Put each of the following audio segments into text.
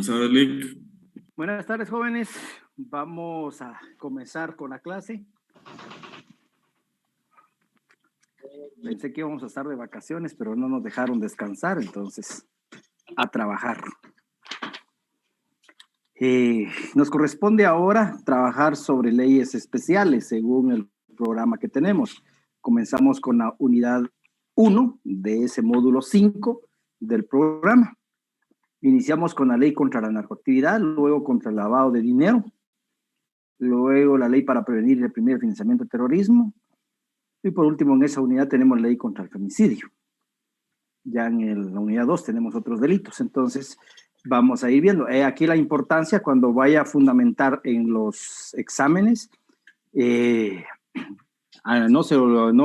Buenas tardes, Lick. Buenas tardes, jóvenes. Vamos a comenzar con la clase. Pensé que íbamos a estar de vacaciones, pero no nos dejaron descansar, entonces a trabajar. Nos corresponde ahora trabajar sobre leyes especiales según el programa que tenemos. Comenzamos con la unidad 1 de ese módulo 5 del programa. Iniciamos con la ley contra la narcoactividad, luego contra el lavado de dinero, luego la ley para prevenir y reprimir el financiamiento del terrorismo, y por último en esa unidad tenemos ley contra el femicidio. Ya en la unidad 2 tenemos otros delitos, entonces vamos a ir viendo. Aquí la importancia cuando vaya a fundamentar en los exámenes, no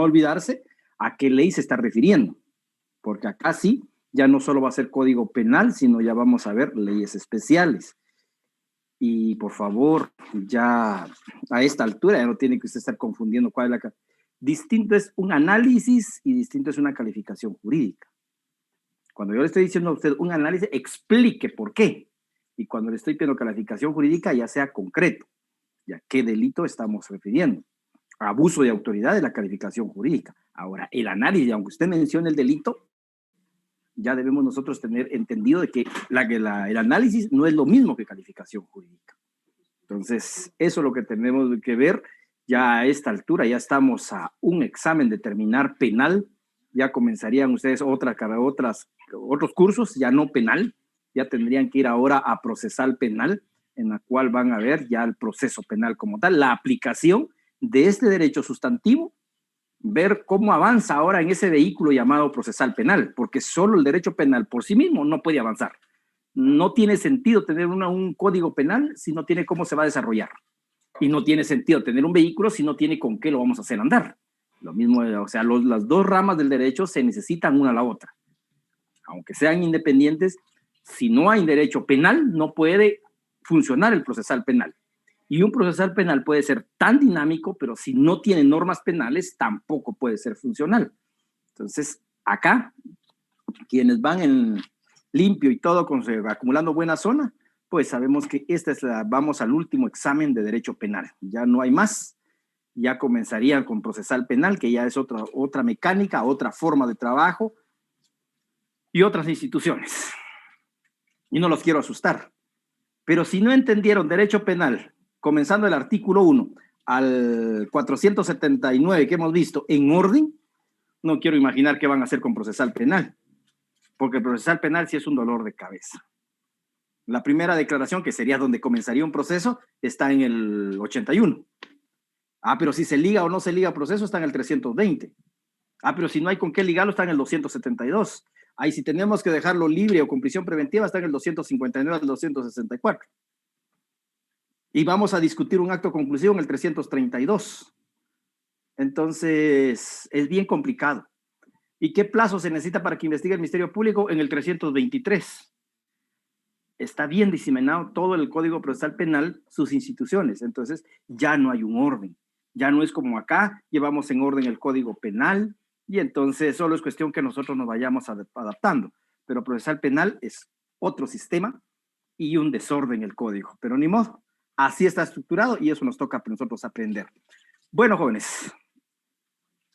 olvidarse a qué ley se está refiriendo, porque acá sí, ya no solo va a ser código penal, sino ya vamos a ver leyes especiales. Y por favor, ya a esta altura ya no tiene que usted estar confundiendo cuál es la... Distinto es un análisis y distinto es una calificación jurídica. Cuando yo le estoy diciendo a usted un análisis, explique por qué. Y cuando le estoy pidiendo calificación jurídica, ya sea concreto. ¿Ya qué delito estamos refiriendo? Abuso de autoridad de la calificación jurídica. Ahora, el análisis, aunque usted mencione el delito, ya debemos nosotros tener entendido de que el análisis no es lo mismo que calificación jurídica. Entonces, eso es lo que tenemos que ver. Ya a esta altura, ya estamos a un examen de terminar penal. Ya comenzarían ustedes otros cursos, ya no penal. Ya tendrían que ir ahora a procesal penal, en la cual van a ver ya el proceso penal como tal, la aplicación de este derecho sustantivo, ver cómo avanza ahora en ese vehículo llamado procesal penal, porque solo el derecho penal por sí mismo no puede avanzar. No tiene sentido tener un código penal si no tiene cómo se va a desarrollar. Y no tiene sentido tener un vehículo si no tiene con qué lo vamos a hacer andar. Lo mismo, o sea, las dos ramas del derecho se necesitan una a la otra. Aunque sean independientes, si no hay derecho penal, no puede funcionar el procesal penal. Y un procesal penal puede ser tan dinámico, pero si no tiene normas penales, tampoco puede ser funcional. Entonces, acá, quienes van en limpio y todo, acumulando buena zona, pues sabemos que vamos al último examen de derecho penal. Ya no hay más. Ya comenzarían con procesal penal, que ya es otra mecánica, otra forma de trabajo y otras instituciones. Y no los quiero asustar. Pero si no entendieron derecho penal, comenzando el artículo 1 al 479 que hemos visto en orden, no quiero imaginar qué van a hacer con procesal penal, porque el procesal penal sí es un dolor de cabeza. La primera declaración, que sería donde comenzaría un proceso, está en el 81. Pero si se liga o no se liga proceso, está en el 320. Pero si no hay con qué ligarlo, está en el 272. Si tenemos que dejarlo libre o con prisión preventiva, está en el 259 al 264. Y vamos a discutir un acto conclusivo en el 332. Entonces, es bien complicado. ¿Y qué plazo se necesita para que investigue el Ministerio Público? En el 323. Está bien diseminado todo el Código Procesal Penal, sus instituciones. Entonces, ya no hay un orden. Ya no es como acá, llevamos en orden el Código Penal y entonces solo es cuestión que nosotros nos vayamos adaptando. Pero Procesal Penal es otro sistema y un desorden el código. Pero ni modo. Así está estructurado y eso nos toca a nosotros aprender. Bueno, jóvenes,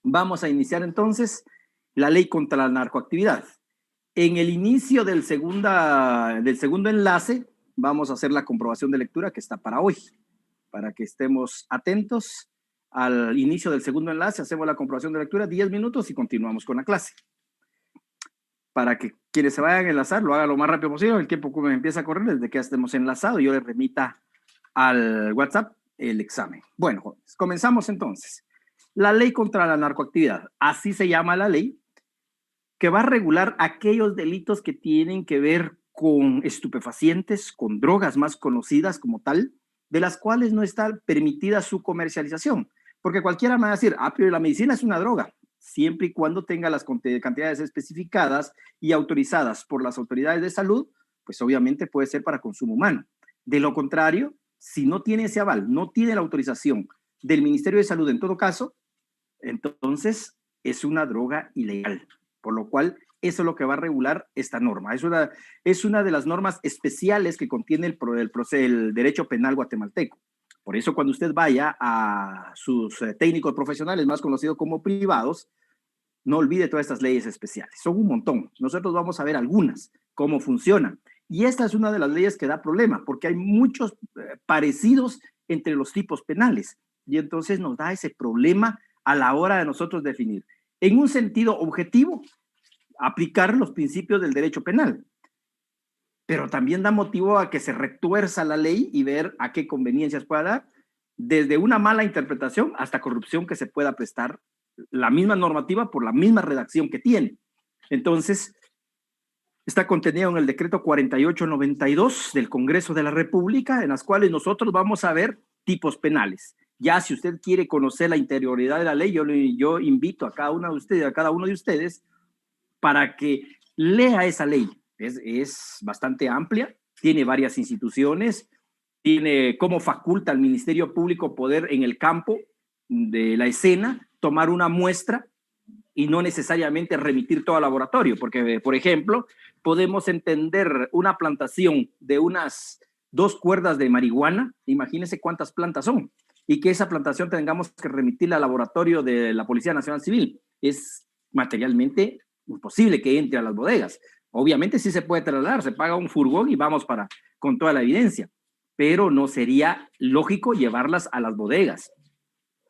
vamos a iniciar entonces la ley contra la narcoactividad. En el inicio del segundo enlace vamos a hacer la comprobación de lectura que está para hoy, para que estemos atentos. Al inicio del segundo enlace hacemos la comprobación de lectura, 10 minutos y continuamos con la clase. Para que quienes se vayan a enlazar lo hagan lo más rápido posible, el tiempo que me empieza a correr desde que ya estemos enlazados, yo les remita al WhatsApp el examen. Bueno, jóvenes, comenzamos entonces. La ley contra la narcoactividad, así se llama la ley, que va a regular aquellos delitos que tienen que ver con estupefacientes, con drogas más conocidas como tal, de las cuales no está permitida su comercialización. Porque cualquiera me va a decir, pero la medicina es una droga, siempre y cuando tenga las cantidades especificadas y autorizadas por las autoridades de salud, pues obviamente puede ser para consumo humano. De lo contrario, si no tiene ese aval, no tiene la autorización del Ministerio de Salud en todo caso, entonces es una droga ilegal. por lo cual eso es lo que va a regular esta norma. Es una de las normas especiales que contiene el derecho penal guatemalteco. Por eso cuando usted vaya a sus técnicos profesionales, más conocidos como privados, no olvide todas estas leyes especiales. Son un montón. Nosotros vamos a ver algunas, cómo funcionan. Y esta es una de las leyes que da problema, porque hay muchos parecidos entre los tipos penales. Y entonces nos da ese problema a la hora de nosotros definir, en un sentido objetivo, aplicar los principios del derecho penal. Pero también da motivo a que se retuerza la ley y ver a qué conveniencias pueda dar, desde una mala interpretación hasta corrupción que se pueda prestar la misma normativa por la misma redacción que tiene. Entonces, está contenido en el decreto 4892 del Congreso de la República, en las cuales nosotros vamos a ver tipos penales. Ya si usted quiere conocer la interioridad de la ley, yo invito a cada uno de ustedes para que lea esa ley. Es bastante amplia, tiene varias instituciones, tiene como faculta al Ministerio Público poder en el campo de la escena tomar una muestra y no necesariamente remitir todo al laboratorio, porque, por ejemplo, podemos entender una plantación de unas 2 cuerdas de marihuana, imagínense cuántas plantas son, y que esa plantación tengamos que remitirla al laboratorio de la Policía Nacional Civil. Es materialmente imposible que entre a las bodegas. Obviamente sí se puede trasladar, se paga un furgón y vamos con toda la evidencia, pero no sería lógico llevarlas a las bodegas.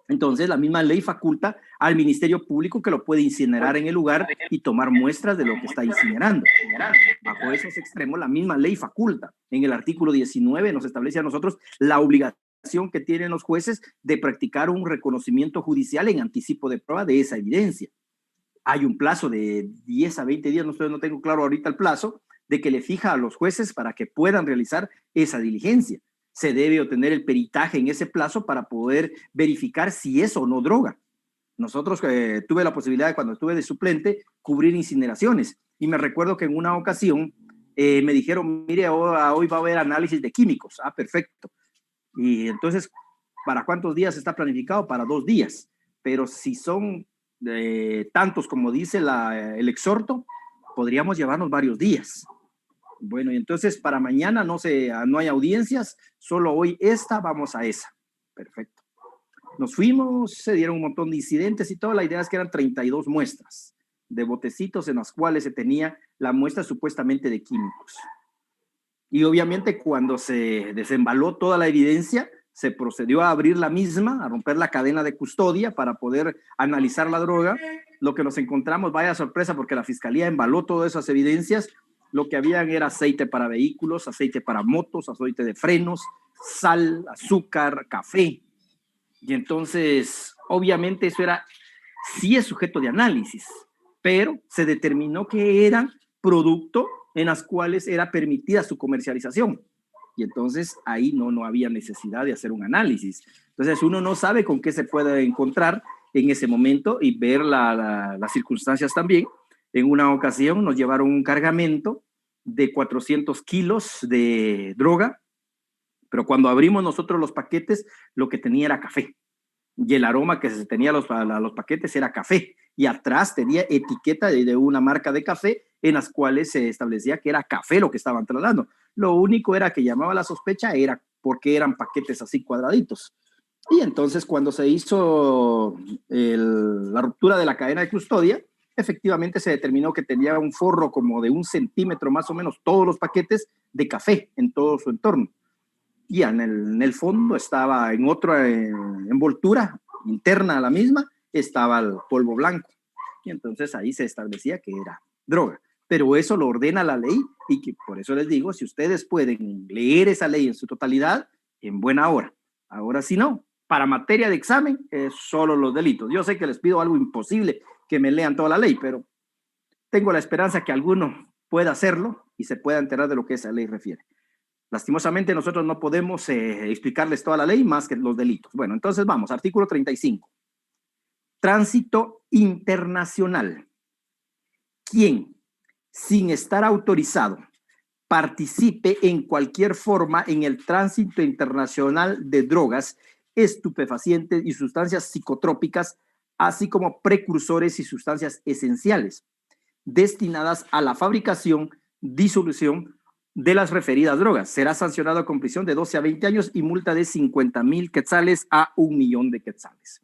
Entonces, la misma ley faculta al Ministerio Público que lo puede incinerar en el lugar y tomar muestras de lo que está incinerando. Bajo esos extremos, la misma ley faculta. En el artículo 19 nos establece a nosotros la obligación que tienen los jueces de practicar un reconocimiento judicial en anticipo de prueba de esa evidencia. Hay un plazo de 10 a 20 días, no tengo claro ahorita el plazo, de que le fija a los jueces para que puedan realizar esa diligencia. Se debe obtener el peritaje en ese plazo para poder verificar si es o no droga. Nosotros tuve la posibilidad, cuando estuve de suplente, cubrir incineraciones. Y me recuerdo que en una ocasión me dijeron, mire, hoy va a haber análisis de químicos. Ah, perfecto. Y entonces, ¿para cuántos días está planificado? Para 2 días. Pero si son tantos como dice el exhorto, podríamos llevarnos varios días. Bueno, y entonces para mañana no hay audiencias, solo hoy vamos a esa. Perfecto. Nos fuimos, se dieron un montón de incidentes y toda la idea es que eran 32 muestras de botecitos en las cuales se tenía la muestra supuestamente de químicos. Y obviamente cuando se desembaló toda la evidencia, se procedió a abrir la misma, a romper la cadena de custodia para poder analizar la droga. Lo que nos encontramos, vaya sorpresa, porque la fiscalía embaló todas esas evidencias. Lo que habían era aceite para vehículos, aceite para motos, aceite de frenos, sal, azúcar, café. Y entonces, obviamente eso sí es sujeto de análisis, pero se determinó que eran producto en las cuales era permitida su comercialización. Y entonces ahí no había necesidad de hacer un análisis. Entonces uno no sabe con qué se puede encontrar en ese momento y ver las circunstancias también. En una ocasión nos llevaron un cargamento de 400 kilos de droga, pero cuando abrimos nosotros los paquetes, lo que tenía era café. Y el aroma que se tenía a los paquetes era café. Y atrás tenía etiqueta de una marca de café en las cuales se establecía que era café lo que estaban trasladando. Lo único era que llamaba la sospecha era porque eran paquetes así cuadraditos. Y entonces cuando se hizo la ruptura de la cadena de custodia, efectivamente se determinó que tenía un forro como de 1 centímetro más o menos todos los paquetes de café en todo su entorno. Y en el fondo estaba en otra envoltura interna a la misma, estaba el polvo blanco. Y entonces ahí se establecía que era droga. Pero eso lo ordena la ley y que por eso les digo, si ustedes pueden leer esa ley en su totalidad, en buena hora. Ahora si no, para materia de examen es solo los delitos. Yo sé que les pido algo imposible, que me lean toda la ley, pero tengo la esperanza que alguno pueda hacerlo y se pueda enterar de lo que esa ley refiere. Lastimosamente nosotros no podemos explicarles toda la ley más que los delitos. Bueno, entonces vamos, artículo 35. Tránsito internacional. ¿Quién, sin estar autorizado, participe en cualquier forma en el tránsito internacional de drogas, estupefacientes y sustancias psicotrópicas, así como precursores y sustancias esenciales, destinadas a la fabricación, disolución de las referidas drogas. Será sancionado con prisión de 12 a 20 años y multa de 50,000 quetzales a 1,000,000 de quetzales.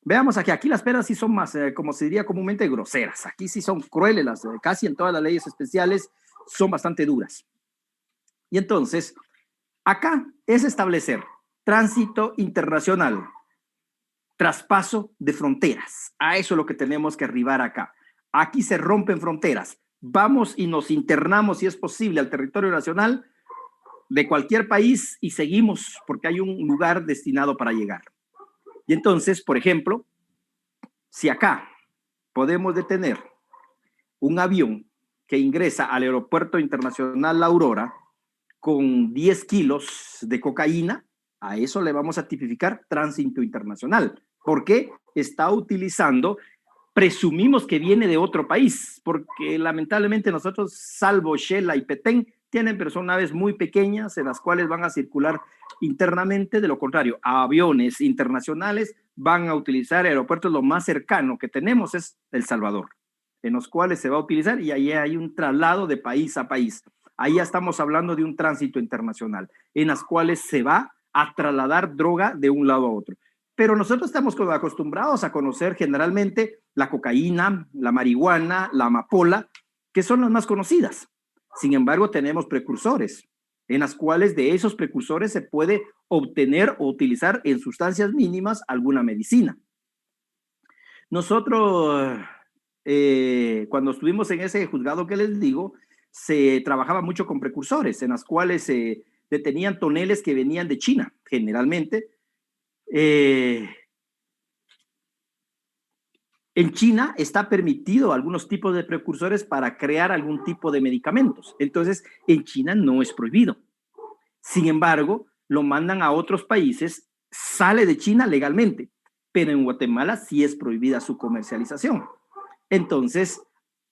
Veamos aquí las penas sí son más, como se diría comúnmente, groseras. Aquí sí son crueles, casi en todas las leyes especiales son bastante duras. Y entonces, acá es establecer tránsito internacional, traspaso de fronteras. A eso es lo que tenemos que arribar acá. Aquí se rompen fronteras. Vamos y nos internamos, si es posible, al territorio nacional de cualquier país y seguimos porque hay un lugar destinado para llegar. Y entonces, por ejemplo, si acá podemos detener un avión que ingresa al Aeropuerto Internacional La Aurora con 10 kilos de cocaína, a eso le vamos a tipificar tránsito internacional, porque está utilizando, presumimos que viene de otro país, porque lamentablemente nosotros, salvo Shela y Petén, tienen personas muy pequeñas en las cuales van a circular internamente. De lo contrario, aviones internacionales van a utilizar aeropuertos. Lo más cercano que tenemos es El Salvador, en los cuales se va a utilizar, y ahí hay un traslado de país a país. Ahí ya estamos hablando de un tránsito internacional, en las cuales se va a trasladar droga de un lado a otro. Pero nosotros estamos acostumbrados a conocer generalmente la cocaína, la marihuana, la amapola, que son las más conocidas. Sin embargo, tenemos precursores, en las cuales de esos precursores se puede obtener o utilizar en sustancias mínimas alguna medicina. Nosotros, cuando estuvimos en ese juzgado que les digo, se trabajaba mucho con precursores, en las cuales se detenían toneles que venían de China, generalmente. En China está permitido algunos tipos de precursores para crear algún tipo de medicamentos. Entonces, en China no es prohibido. Sin embargo, lo mandan a otros países, sale de China legalmente, pero en Guatemala sí es prohibida su comercialización. Entonces,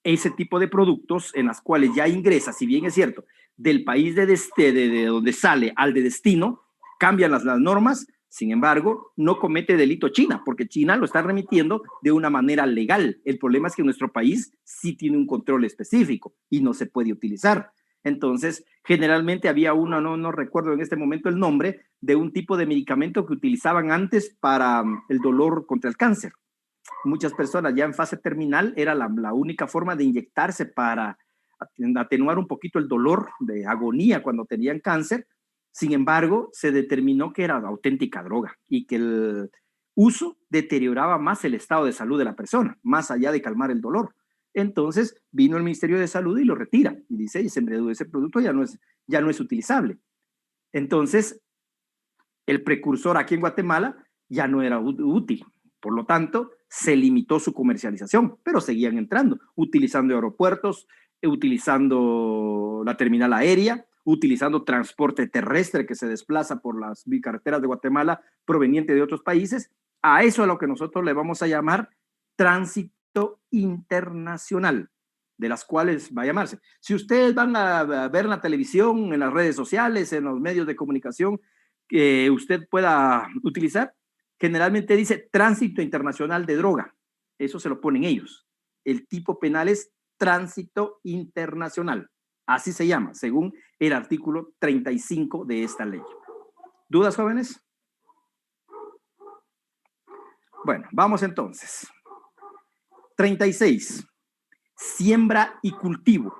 ese tipo de productos en las cuales ya ingresa, si bien es cierto, del país de donde sale al de destino, cambian las normas. Sin embargo, no comete delito China, porque China lo está remitiendo de una manera legal. El problema es que nuestro país sí tiene un control específico y no se puede utilizar. Entonces, generalmente había uno, no recuerdo en este momento el nombre, de un tipo de medicamento que utilizaban antes para el dolor contra el cáncer. Muchas personas ya en fase terminal era la única forma de inyectarse para atenuar un poquito el dolor de agonía cuando tenían cáncer. Sin embargo, se determinó que era auténtica droga y que el uso deterioraba más el estado de salud de la persona, más allá de calmar el dolor. Entonces vino el Ministerio de Salud y lo retira y dice, ese producto ya no es utilizable. Entonces, el precursor aquí en Guatemala ya no era útil. Por lo tanto, se limitó su comercialización, pero seguían entrando, utilizando aeropuertos, utilizando la terminal aérea, utilizando transporte terrestre que se desplaza por las carreteras de Guatemala proveniente de otros países. A eso es a lo que nosotros le vamos a llamar tránsito internacional, de las cuales va a llamarse. Si ustedes van a ver en la televisión, en las redes sociales, en los medios de comunicación que usted pueda utilizar, generalmente dice tránsito internacional de droga. Eso se lo ponen ellos. El tipo penal es tránsito internacional. Así se llama, según el artículo 35 de esta ley. ¿Dudas, jóvenes? Bueno, vamos entonces. 36. Siembra y cultivo.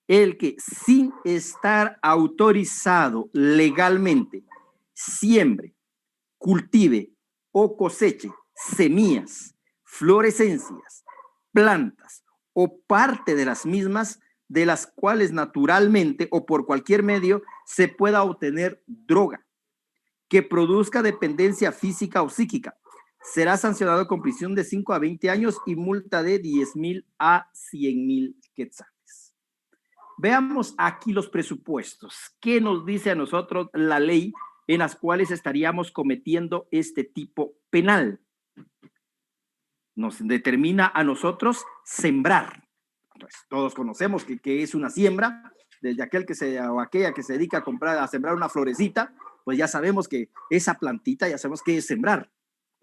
El que sin estar autorizado legalmente siembre, cultive o coseche semillas, florescencias, plantas o parte de las mismas, de las cuales naturalmente o por cualquier medio se pueda obtener droga, que produzca dependencia física o psíquica, será sancionado con prisión de 5 a 20 años y multa de 10,000 a 100,000 quetzales. Veamos aquí los presupuestos. ¿Qué nos dice a nosotros la ley en las cuales estaríamos cometiendo este tipo penal? Nos determina a nosotros sembrar. Entonces, todos conocemos que es una siembra, desde aquel o aquella que se dedica a sembrar una florecita, pues ya sabemos que esa plantita, ya sabemos que es sembrar.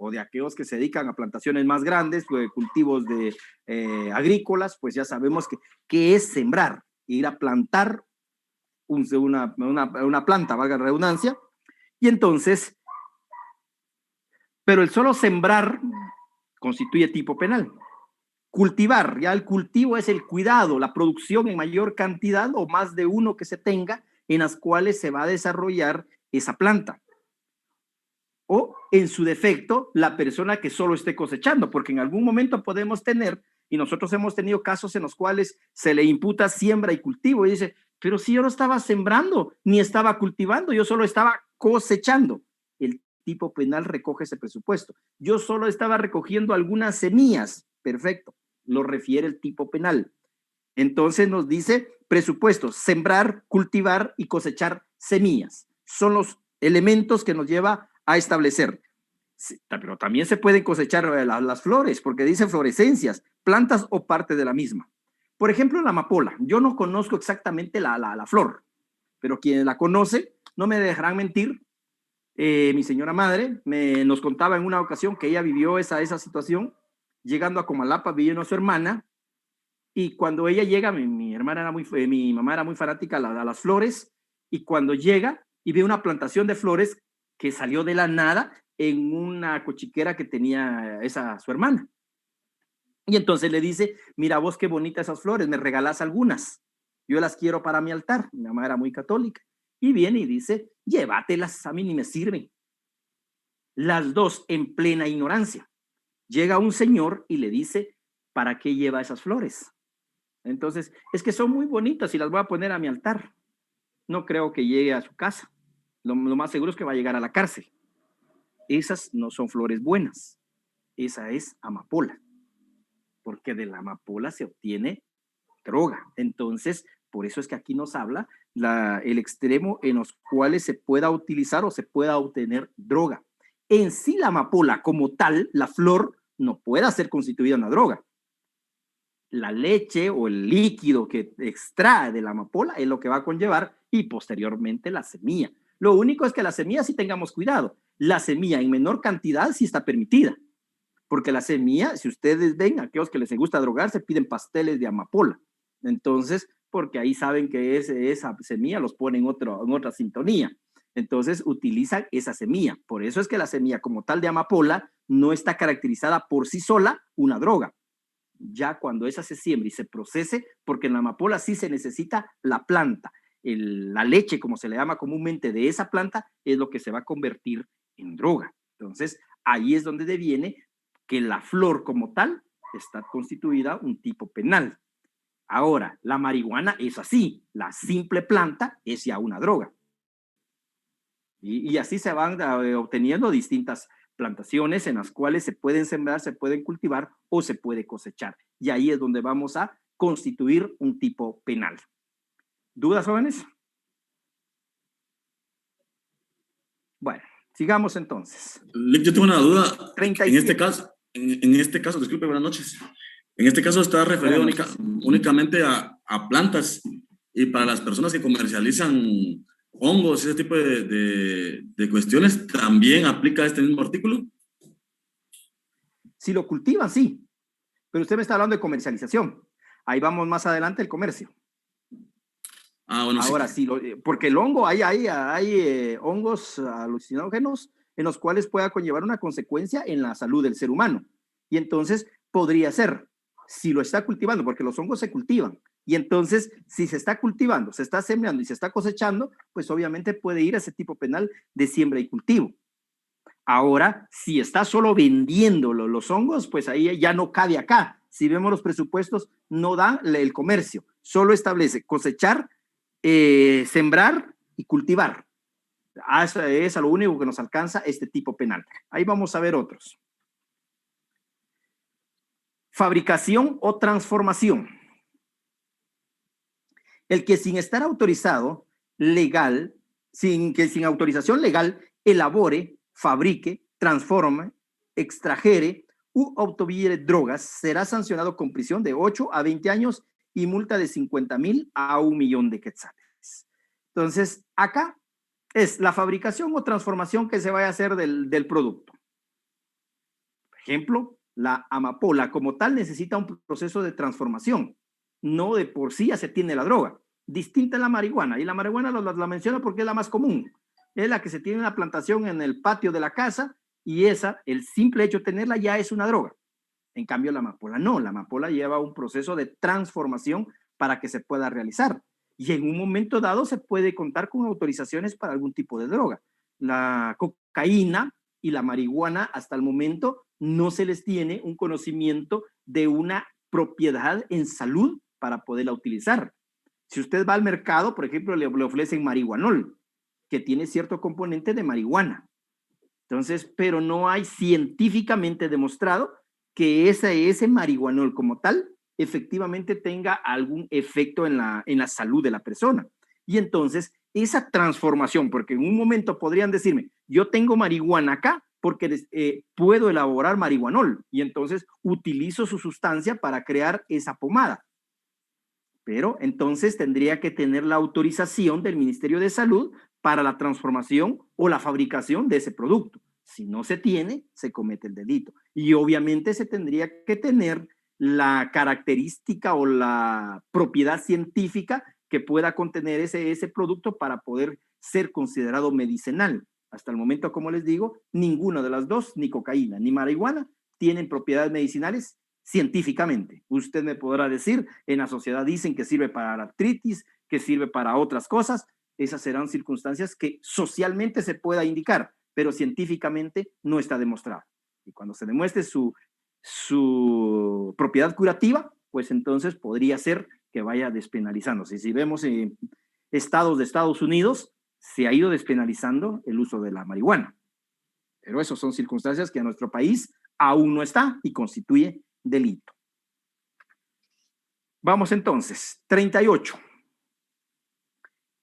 o de aquellos que se dedican a plantaciones más grandes, cultivos de agrícolas, pues ya sabemos que es sembrar, ir a plantar una planta, valga la redundancia, y entonces, pero el solo sembrar constituye tipo penal. Cultivar, ya el cultivo es el cuidado, la producción en mayor cantidad o más de uno que se tenga en las cuales se va a desarrollar esa planta. O en su defecto, la persona que solo esté cosechando, porque en algún momento podemos tener, y nosotros hemos tenido casos en los cuales se le imputa siembra y cultivo y dice, pero si yo no estaba sembrando ni estaba cultivando, yo solo estaba cosechando. El tipo penal recoge ese presupuesto. Yo solo estaba recogiendo algunas semillas. Perfecto, lo refiere el tipo penal. Entonces nos dice presupuestos, sembrar, cultivar y cosechar semillas. Son los elementos que nos lleva a establecer. Sí, pero también se pueden cosechar las flores, porque dice florescencias, plantas o parte de la misma. Por ejemplo, la amapola. Yo no conozco exactamente la flor, pero quien la conoce no me dejarán mentir. Mi señora madre nos contaba en una ocasión que ella vivió esa situación, llegando a Comalapa, viviendo a su hermana, y cuando ella llega, mi mamá era muy fanática a las flores, y cuando llega y ve una plantación de flores que salió de la nada en una cochiquera que tenía su hermana. Y entonces le dice, mira vos qué bonitas esas flores, me regalás algunas, yo las quiero para mi altar. Mi mamá era muy católica. Y viene y dice, llévatelas, a mí ni me sirven. Las dos en plena ignorancia. Llega un señor y le dice, ¿para qué lleva esas flores? Entonces, es que son muy bonitas y las voy a poner a mi altar. No creo que llegue a su casa. Lo más seguro es que va a llegar a la cárcel. Esas no son flores buenas. Esa es amapola. Porque de la amapola se obtiene droga. Entonces, por eso es que aquí nos habla el extremo en los cuales se pueda utilizar o se pueda obtener droga. En sí, la amapola como tal, la flor, no puede ser constituida una droga. La leche o el líquido que extrae de la amapola es lo que va a conllevar y posteriormente la semilla. Lo único es que la semilla sí tengamos cuidado. La semilla en menor cantidad sí está permitida. Porque la semilla, si ustedes ven, aquellos que les gusta drogarse, piden pasteles de amapola. Entonces, porque ahí saben que esa semilla los pone en otra sintonía. Entonces, utilizan esa semilla. Por eso es que la semilla como tal de amapola no está caracterizada por sí sola una droga. Ya cuando esa se siembra y se procese, porque en la amapola sí se necesita la planta. La leche, como se le llama comúnmente, de esa planta es lo que se va a convertir en droga. Entonces, ahí es donde deviene que la flor como tal está constituida un tipo penal. Ahora, la marihuana es así, la simple planta es ya una droga. Y así se van obteniendo distintas plantaciones en las cuales se pueden sembrar, se pueden cultivar o se puede cosechar. Y ahí es donde vamos a constituir un tipo penal. ¿Dudas, jóvenes? Bueno, sigamos entonces. Yo tengo una duda. 37. En este caso, disculpe, buenas noches. En este caso está referido únicamente a plantas y para las personas que comercializan hongos, ese tipo de cuestiones, ¿también aplica este mismo artículo? Si lo cultivan, sí. Pero usted me está hablando de comercialización. Ahí vamos más adelante el comercio. Bueno, ahora sí, porque el hongo, hay hongos alucinógenos en los cuales pueda conllevar una consecuencia en la salud del ser humano. Y entonces podría ser, si lo está cultivando, porque los hongos se cultivan, y entonces si se está cultivando, se está sembrando y se está cosechando, pues obviamente puede ir a ese tipo penal de siembra y cultivo. Ahora, si está solo vendiendo los hongos, pues ahí ya no cabe acá. Si vemos los presupuestos, no da el comercio, solo establece cosechar, sembrar y cultivar. Es a lo único que nos alcanza este tipo penal. Ahí vamos a ver otros. Fabricación o transformación. El que sin estar autorizado legal, sin autorización legal, elabore, fabrique, transforme, extrajere u obtuviere drogas, será sancionado con prisión de 8 a 20 años y multa de 50,000 a 1,000,000 de quetzales. Entonces, acá es la fabricación o transformación que se vaya a hacer del producto. ejemplo, la amapola como tal necesita un proceso de transformación. No de por sí ya se tiene la droga. Distinta es la marihuana. Y la marihuana la menciono porque es la más común. Es la que se tiene en la plantación en el patio de la casa y esa, el simple hecho de tenerla ya es una droga. En cambio, la amapola no. La amapola lleva un proceso de transformación para que se pueda realizar. Y en un momento dado se puede contar con autorizaciones para algún tipo de droga. La cocaína y la marihuana hasta el momento no se les tiene un conocimiento de una propiedad en salud para poderla utilizar. Si usted va al mercado, por ejemplo, le ofrecen marihuanol, que tiene cierto componente de marihuana. Entonces, pero no hay científicamente demostrado que ese marihuanol como tal efectivamente tenga algún efecto en la salud de la persona. Y entonces, esa transformación, porque en un momento podrían decirme, yo tengo marihuana acá porque puedo elaborar marihuanol y entonces utilizo su sustancia para crear esa pomada. Pero entonces tendría que tener la autorización del Ministerio de Salud para la transformación o la fabricación de ese producto. Si no se tiene, se comete el delito. Y obviamente se tendría que tener la característica o la propiedad científica que pueda contener ese producto para poder ser considerado medicinal. Hasta el momento, como les digo, ninguna de las dos, ni cocaína ni marihuana, tienen propiedades medicinales científicamente. Usted me podrá decir, en la sociedad dicen que sirve para la artritis, que sirve para otras cosas. Esas serán circunstancias que socialmente se pueda indicar, pero científicamente no está demostrado. Y cuando se demuestre su propiedad curativa, pues entonces podría ser que vaya despenalizándose. Y si vemos estados de Estados Unidos, se ha ido despenalizando el uso de la marihuana. Pero esas son circunstancias que a nuestro país aún no está y constituye delito. Vamos entonces, 38.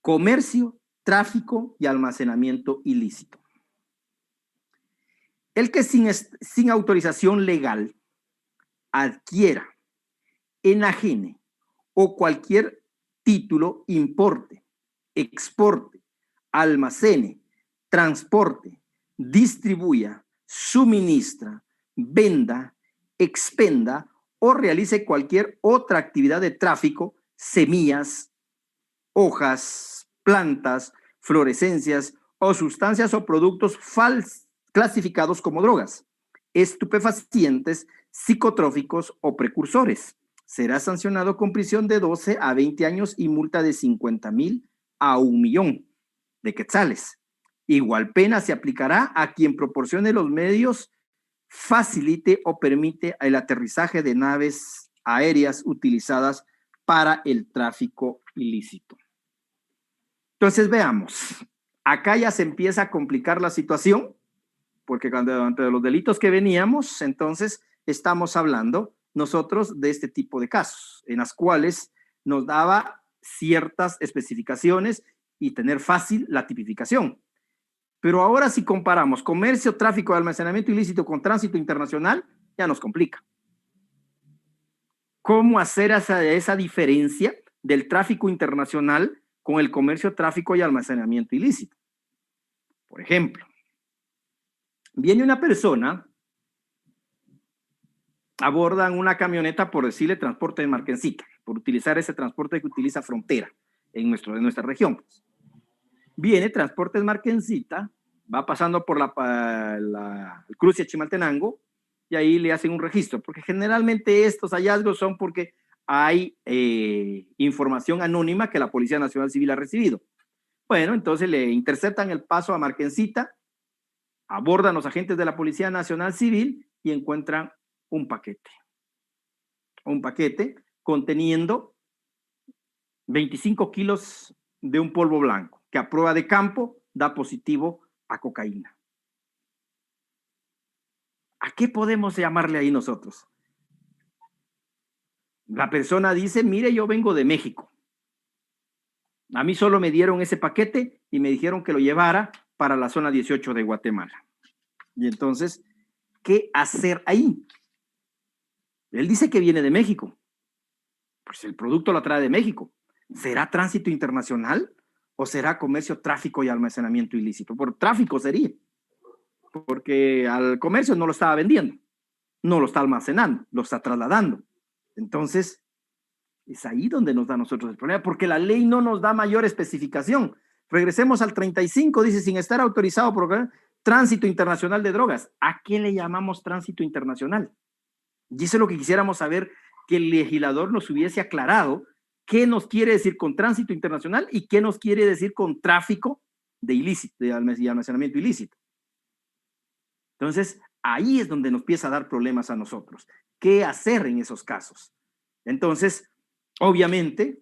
Comercio, tráfico y almacenamiento ilícito. El que sin autorización legal adquiera, enajene o cualquier título importe, exporte, almacene, transporte, distribuya, suministra, venda, expenda o realice cualquier otra actividad de tráfico, semillas, hojas, plantas, fluorescencias o sustancias o productos clasificados como drogas, estupefacientes, psicotróficos o precursores. Será sancionado con prisión de 12 a 20 años y multa de 50,000 a 1,000,000 de quetzales. Igual pena se aplicará a quien proporcione los medios, facilite o permite el aterrizaje de naves aéreas utilizadas para el tráfico ilícito. Entonces veamos, acá ya se empieza a complicar la situación, porque entre los delitos que veníamos, entonces estamos hablando nosotros de este tipo de casos, en las cuales nos daba ciertas especificaciones y tener fácil la tipificación. Pero ahora si comparamos comercio, tráfico de almacenamiento ilícito con tránsito internacional, ya nos complica. ¿Cómo hacer esa diferencia del tráfico internacional con el comercio, tráfico y almacenamiento ilícito? Por ejemplo, viene una persona, abordan una camioneta, por decirle transporte de mercancía, por utilizar ese transporte que utiliza Frontera en nuestra región. Viene transporte de mercancía, va pasando por el cruce de Chimaltenango y ahí le hacen un registro, porque generalmente estos hallazgos son porque hay información anónima que la Policía Nacional Civil ha recibido. Bueno, entonces le interceptan el paso a Marquencita, abordan los agentes de la Policía Nacional Civil y encuentran un paquete conteniendo 25 kilos de un polvo blanco que a prueba de campo da positivo a cocaína. ¿A qué podemos llamarle ahí nosotros? La persona dice, mire, yo vengo de México. A mí solo me dieron ese paquete y me dijeron que lo llevara para la zona 18 de Guatemala. Y entonces, ¿qué hacer ahí? Él dice que viene de México. Pues el producto lo trae de México. ¿Será tránsito internacional o será comercio, tráfico y almacenamiento ilícito? Por tráfico sería, porque al comercio no lo estaba vendiendo. no lo está almacenando, lo está trasladando. Entonces, es ahí donde nos da a nosotros el problema, porque la ley no nos da mayor especificación. Regresemos al 35, dice, sin estar autorizado por tránsito internacional de drogas. ¿A qué le llamamos tránsito internacional? Y eso es lo que quisiéramos saber, que el legislador nos hubiese aclarado qué nos quiere decir con tránsito internacional y qué nos quiere decir con tráfico de ilícito, de almacenamiento ilícito. Entonces, ahí es donde nos empieza a dar problemas a nosotros. ¿Qué hacer en esos casos? Entonces, obviamente,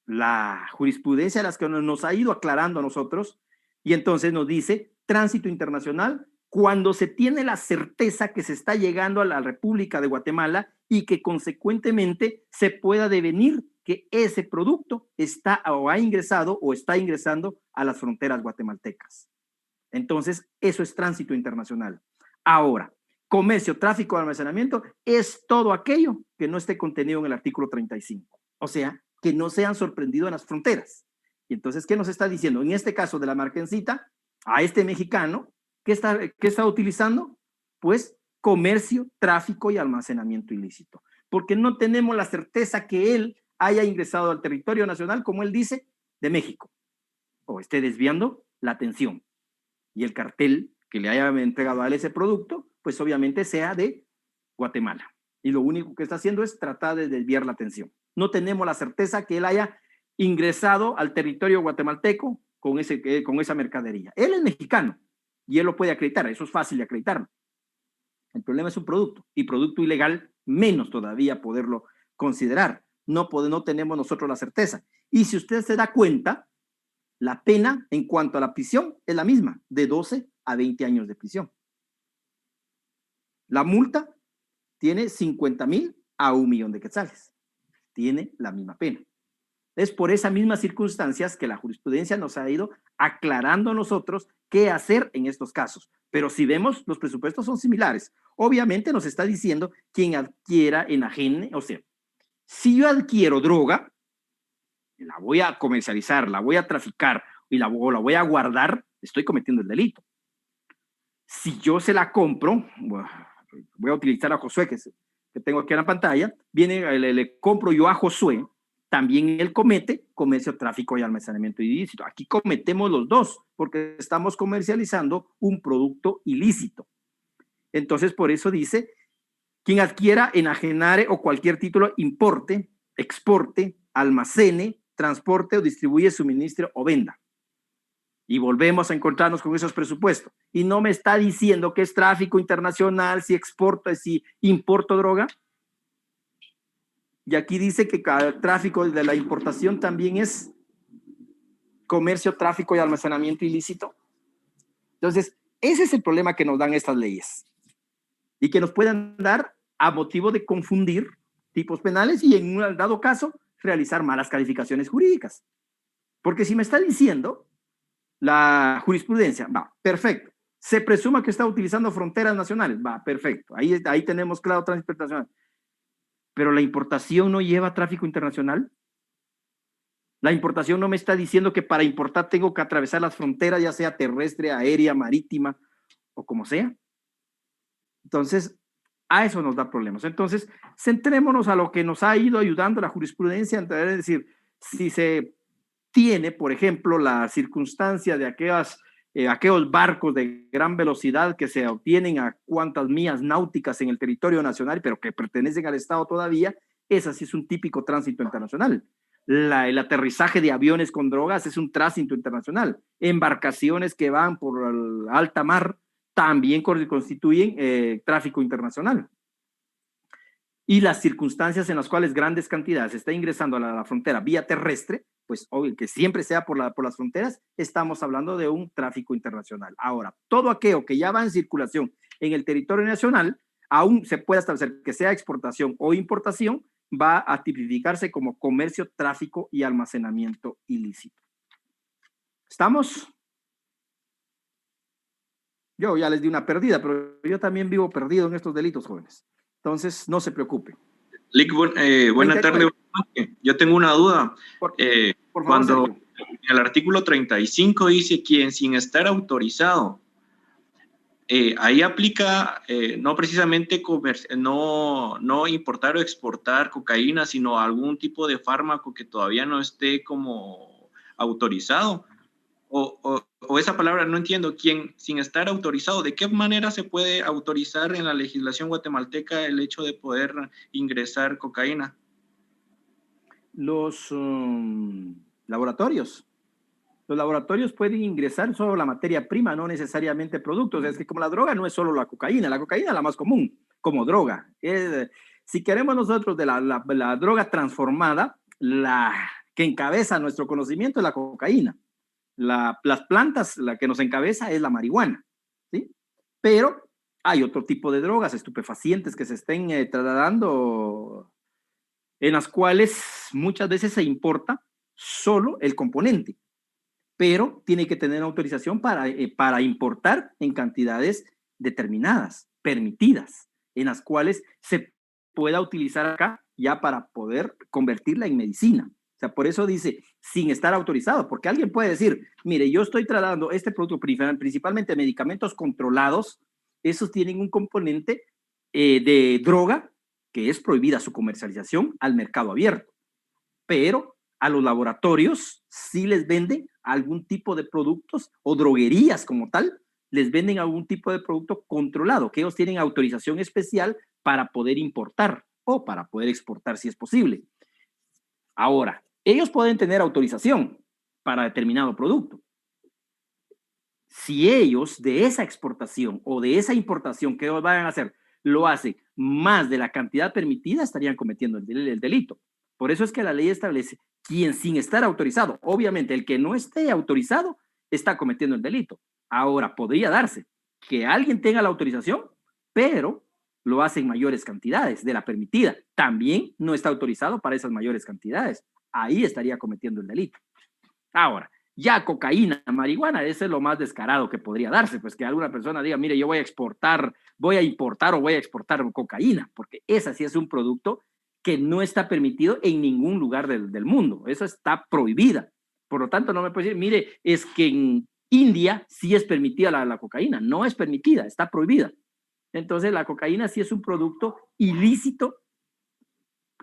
la jurisprudencia las que nos ha ido aclarando a nosotros, y entonces nos dice tránsito internacional cuando se tiene la certeza que se está llegando a la República de Guatemala y que consecuentemente se pueda devenir que ese producto está o ha ingresado o está ingresando a las fronteras guatemaltecas. Entonces, eso es tránsito internacional. Ahora, comercio, tráfico, almacenamiento es todo aquello que no esté contenido en el artículo 35. O sea, que no sean sorprendidos en las fronteras. Y entonces, ¿qué nos está diciendo? En este caso de la Marquencita, a este mexicano, ¿qué está utilizando? Pues comercio, tráfico y almacenamiento ilícito. Porque no tenemos la certeza que él haya ingresado al territorio nacional, como él dice, de México, o esté desviando la atención. Y el cartel que le haya entregado a él ese producto, pues obviamente sea de Guatemala. Y lo único que está haciendo es tratar de desviar la atención. No tenemos la certeza que él haya ingresado al territorio guatemalteco con esa mercadería. Él es mexicano y él lo puede acreditar, eso es fácil de acreditarlo. El problema es un producto, y producto ilegal menos todavía poderlo considerar. No tenemos nosotros la certeza. Y si usted se da cuenta, la pena en cuanto a la prisión es la misma, de 12 a 20 años de prisión. La multa tiene 50,000 a 1,000,000 de quetzales. Tiene la misma pena. Es por esas mismas circunstancias que la jurisprudencia nos ha ido aclarando a nosotros qué hacer en estos casos. Pero si vemos, los presupuestos son similares. Obviamente nos está diciendo quien adquiera, enajene, o sea, si yo adquiero droga, la voy a comercializar, la voy a traficar y la voy a guardar, estoy cometiendo el delito. Si yo se la compro, voy a utilizar a Josué, que tengo aquí en la pantalla, le compro yo a Josué, también él comete comercio, tráfico y almacenamiento ilícito. Aquí cometemos los dos, porque estamos comercializando un producto ilícito. Entonces, por eso dice, quien adquiera, enajenare o cualquier título, importe, exporte, almacene, transporte o distribuye, suministre o venda. Y volvemos a encontrarnos con esos presupuestos. Y no me está diciendo que es tráfico internacional, si exporto, si importo droga. Y aquí dice que cada tráfico de la importación también es comercio, tráfico y almacenamiento ilícito. Entonces, ese es el problema que nos dan estas leyes. Y que nos puedan dar a motivo de confundir tipos penales y en un dado caso realizar malas calificaciones jurídicas. Porque si me está diciendo la jurisprudencia, va, perfecto. Se presuma que está utilizando fronteras nacionales, va, perfecto. Ahí tenemos claro tránsito internacional. Pero la importación no lleva tráfico internacional. La importación no me está diciendo que para importar tengo que atravesar las fronteras, ya sea terrestre, aérea, marítima o como sea. Entonces, a eso nos da problemas. Entonces, centrémonos a lo que nos ha ido ayudando la jurisprudencia, es decir, si se tiene, por ejemplo, la circunstancia de aquellos barcos de gran velocidad que se obtienen a cuantas millas náuticas en el territorio nacional, pero que pertenecen al Estado todavía, esa sí es un típico tránsito internacional. El aterrizaje de aviones con drogas es un tránsito internacional. Embarcaciones que van por alta mar también constituyen tráfico internacional. Y las circunstancias en las cuales grandes cantidades está ingresando a la frontera vía terrestre, pues obvio que siempre sea por las fronteras, estamos hablando de un tráfico internacional. Ahora, todo aquello que ya va en circulación en el territorio nacional, aún se puede establecer que sea exportación o importación, va a tipificarse como comercio, tráfico y almacenamiento ilícito. ¿Estamos? Yo ya les di una perdida, pero yo también vivo perdido en estos delitos, jóvenes. Entonces, no se preocupen. Lick, buena tarde. Yo tengo una duda. Por favor, cuando Sergio. en el artículo 35 dice quien sin estar autorizado, ahí aplica no precisamente no importar o exportar cocaína, sino algún tipo de fármaco que todavía no esté como autorizado. O esa palabra no entiendo, ¿quién sin estar autorizado? ¿De qué manera se puede autorizar en la legislación guatemalteca el hecho de poder ingresar cocaína? Los laboratorios. Los laboratorios pueden ingresar solo la materia prima, no necesariamente productos. Es que como la droga no es solo la cocaína es la más común como droga. Si queremos nosotros de la droga transformada, la que encabeza nuestro conocimiento es la cocaína. Las plantas, la que nos encabeza es la marihuana, ¿sí? Pero hay otro tipo de drogas, estupefacientes que se estén trasladando, en las cuales muchas veces se importa solo el componente, pero tiene que tener autorización para importar en cantidades determinadas, permitidas, en las cuales se pueda utilizar acá ya para poder convertirla en medicina. O sea, por eso dice, sin estar autorizado, porque alguien puede decir, mire, yo estoy tratando este producto, principalmente medicamentos controlados, esos tienen un componente de droga que es prohibida su comercialización al mercado abierto, pero a los laboratorios sí les venden algún tipo de productos o droguerías como tal, les venden algún tipo de producto controlado, que ellos tienen autorización especial para poder importar o para poder exportar si es posible. Ahora, ellos pueden tener autorización para determinado producto. Si ellos de esa exportación o de esa importación que ellos vayan a hacer lo hacen más de la cantidad permitida, estarían cometiendo el delito. Por eso es que la ley establece quien sin estar autorizado, obviamente el que no esté autorizado está cometiendo el delito. Ahora, podría darse que alguien tenga la autorización, pero lo hace en mayores cantidades de la permitida. También no está autorizado para esas mayores cantidades. Ahí estaría cometiendo el delito. Ahora, ya cocaína, marihuana, ese es lo más descarado que podría darse, pues que alguna persona diga, mire, yo voy a importar o voy a exportar cocaína, porque esa sí es un producto que no está permitido en ningún lugar del mundo. Eso está prohibida. Por lo tanto, no me puede decir, mire, es que en India sí es permitida la cocaína. No es permitida, está prohibida. Entonces, la cocaína sí es un producto ilícito.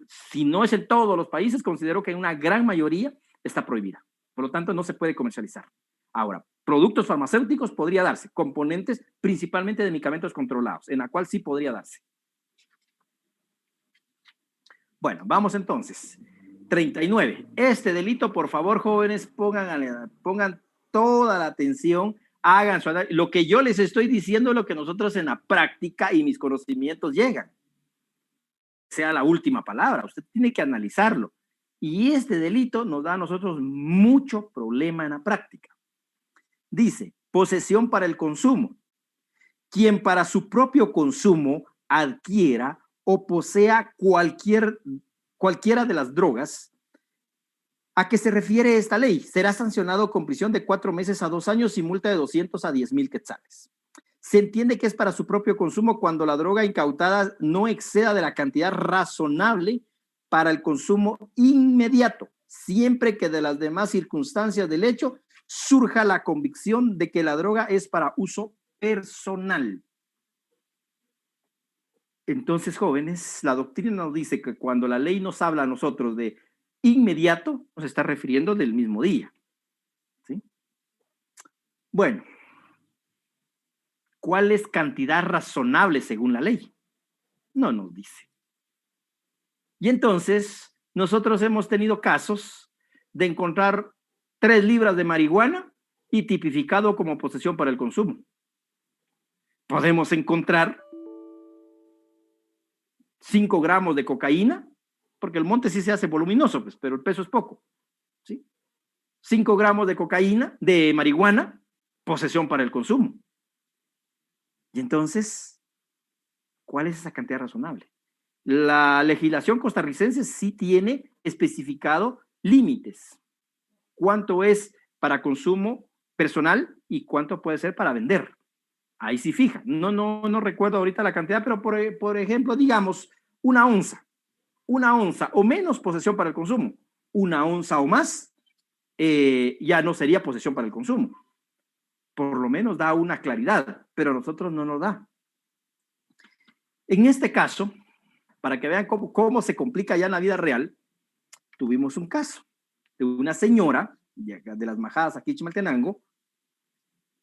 Si no es en todos los países, considero que en una gran mayoría está prohibida. Por lo tanto, no se puede comercializar. Ahora, productos farmacéuticos podría darse, componentes principalmente de medicamentos controlados, en la cual sí podría darse. Bueno, vamos entonces. 39. Este delito, por favor, jóvenes, pongan toda la atención, hagan su análisis. Lo que yo les estoy diciendo es lo que nosotros en la práctica y mis conocimientos llegan. Sea la última palabra, usted tiene que analizarlo. Y este delito nos da a nosotros mucho problema en la práctica. Dice, posesión para el consumo. Quien para su propio consumo adquiera o posea cualquiera de las drogas a que se refiere esta ley será sancionado con prisión de 4 meses a 2 años y multa de 200 a 10,000 quetzales. Se entiende que es para su propio consumo cuando la droga incautada no exceda de la cantidad razonable para el consumo inmediato, siempre que de las demás circunstancias del hecho surja la convicción de que la droga es para uso personal. Entonces, jóvenes, la doctrina nos dice que cuando la ley nos habla a nosotros de inmediato, nos está refiriendo del mismo día. ¿Sí? Bueno, ¿cuál es cantidad razonable según la ley? No nos dice. Y entonces, nosotros hemos tenido casos de encontrar 3 libras de marihuana y tipificado como posesión para el consumo. Podemos encontrar 5 gramos de cocaína, porque el monte sí se hace voluminoso, pues, pero el peso es poco. ¿Sí? 5 gramos de cocaína, de marihuana, posesión para el consumo. Y entonces, ¿cuál es esa cantidad razonable? La legislación costarricense sí tiene especificado límites. ¿Cuánto es para consumo personal y cuánto puede ser para vender? Ahí sí fija. No recuerdo ahorita la cantidad, pero por ejemplo, digamos, 1 onza. 1 onza o menos posesión para el consumo. 1 onza o más ya no sería posesión para el consumo. Por lo menos da una claridad. pero a nosotros no nos da. En este caso, para que vean cómo se complica ya en la vida real, tuvimos un caso de una señora de las Majadas aquí en Chimaltenango,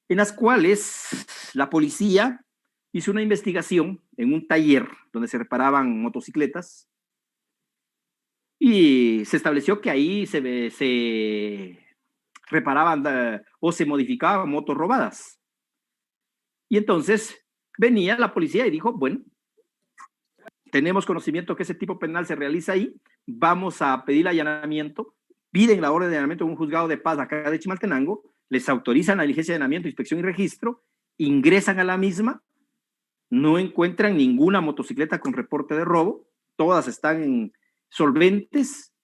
en las cuales la policía hizo una investigación en un taller donde se reparaban motocicletas y se estableció que ahí se reparaban o se modificaban motos robadas. Y entonces venía la policía y dijo, bueno, tenemos conocimiento que ese tipo penal se realiza ahí, vamos a pedir allanamiento, piden la orden de allanamiento en un juzgado de paz acá de Chimaltenango, les autorizan la diligencia de allanamiento, inspección y registro, ingresan a la misma, no encuentran ninguna motocicleta con reporte de robo, todas están solventes.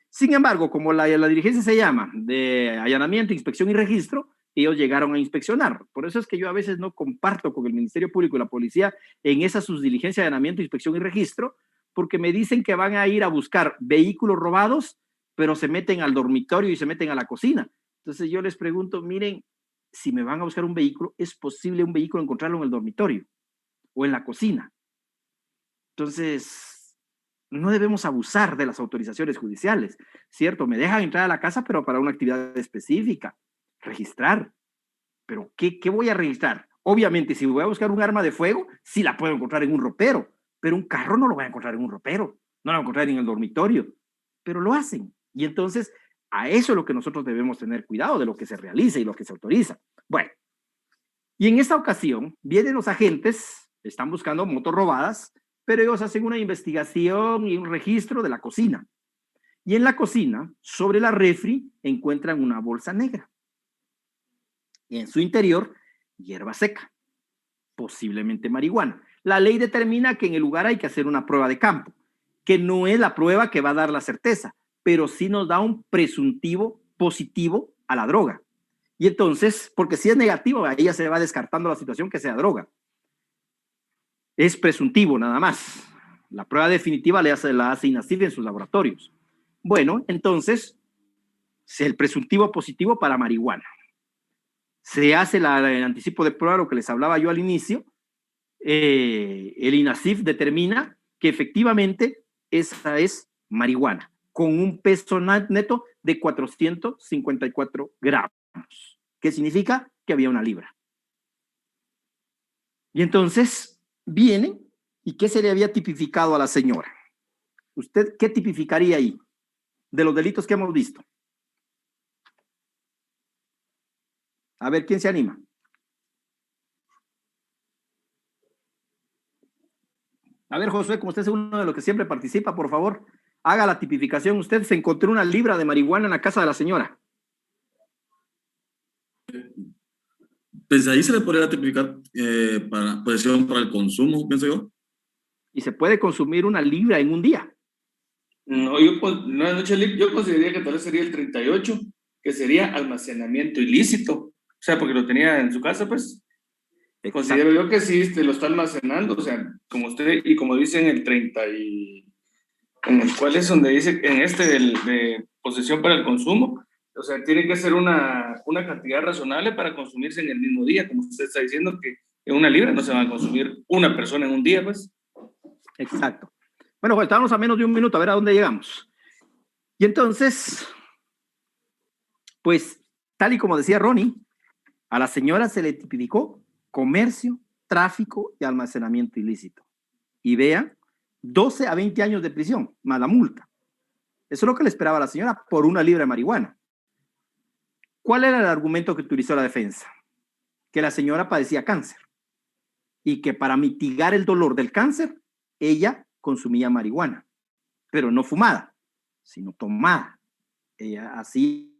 Sin embargo, como la diligencia se llama de allanamiento, inspección y registro, ellos llegaron a inspeccionar. Por eso es que yo a veces no comparto con el Ministerio Público y la policía en esa sus diligencia de allanamiento, inspección y registro, porque me dicen que van a ir a buscar vehículos robados, pero se meten al dormitorio y se meten a la cocina. Entonces yo les pregunto, miren, si me van a buscar un vehículo, ¿es posible un vehículo encontrarlo en el dormitorio o en la cocina? Entonces, no debemos abusar de las autorizaciones judiciales, ¿cierto? Me dejan entrar a la casa, pero para una actividad específica, registrar. ¿Pero qué voy a registrar? Obviamente, si voy a buscar un arma de fuego, sí la puedo encontrar en un ropero, pero un carro no lo voy a encontrar en un ropero, no lo voy a encontrar en el dormitorio, pero lo hacen. Y entonces, a eso es lo que nosotros debemos tener cuidado, de lo que se realiza y lo que se autoriza. Bueno, y en esta ocasión, vienen los agentes, están buscando motos robadas, pero ellos hacen una investigación y un registro de la cocina. Y en la cocina, sobre la refri, encuentran una bolsa negra. Y en su interior, hierba seca, posiblemente marihuana. La ley determina que en el lugar hay que hacer una prueba de campo, que no es la prueba que va a dar la certeza, pero sí nos da un presuntivo positivo a la droga. Y entonces, porque si es negativo, ahí ya se va descartando la situación que sea droga. Es presuntivo nada más. La prueba definitiva la hace INACIF en sus laboratorios. Bueno, entonces, el presuntivo positivo para marihuana. Se hace el anticipo de prueba, lo que les hablaba yo al inicio. El INACIF determina que efectivamente esa es marihuana, con un peso neto de 454 gramos. ¿Qué significa? Que había una libra. Y entonces vienen, ¿y qué se le había tipificado a la señora? ¿Usted qué tipificaría ahí de los delitos que hemos visto? A ver, ¿quién se anima? A ver, Josué, como usted es uno de los que siempre participa, por favor, haga la tipificación. Usted se encontró una libra de marihuana en la casa de la señora. Pues ahí se le podría tipificar para posesión para el consumo, pienso yo. Y se puede consumir una libra en un día. No, yo consideraría que tal vez sería el 38, que sería almacenamiento ilícito. O sea, porque lo tenía en su casa, pues. Exacto. Considero yo que sí, lo está almacenando, o sea, como usted, y como dice en el 30 y... en el cual es donde dice, en este de posesión para el consumo, o sea, tiene que ser una cantidad razonable para consumirse en el mismo día, como usted está diciendo que en una libra no se va a consumir una persona en un día, pues. Exacto. Bueno, pues estábamos a menos de un minuto, a ver a dónde llegamos. Y entonces, pues, tal y como decía Ronnie, a la señora se le tipificó comercio, tráfico y almacenamiento ilícito. Y vean, 12 a 20 años de prisión, más la multa. Eso es lo que le esperaba a la señora por una libra de marihuana. ¿Cuál era el argumento que utilizó la defensa? Que la señora padecía cáncer y que para mitigar el dolor del cáncer, ella consumía marihuana, pero no fumada, sino tomada. Ella así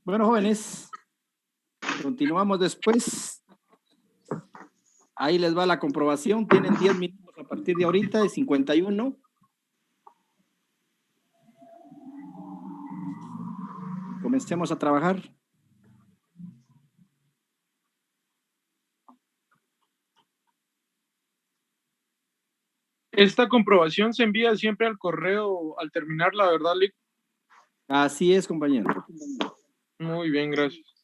Bueno, jóvenes, continuamos después. Ahí les va la comprobación. Tienen 10 minutos a partir de ahorita, de 51. Comencemos a trabajar. Esta comprobación se envía siempre al correo al terminar, la verdad, Lick. Así es, compañero. Muy bien, gracias.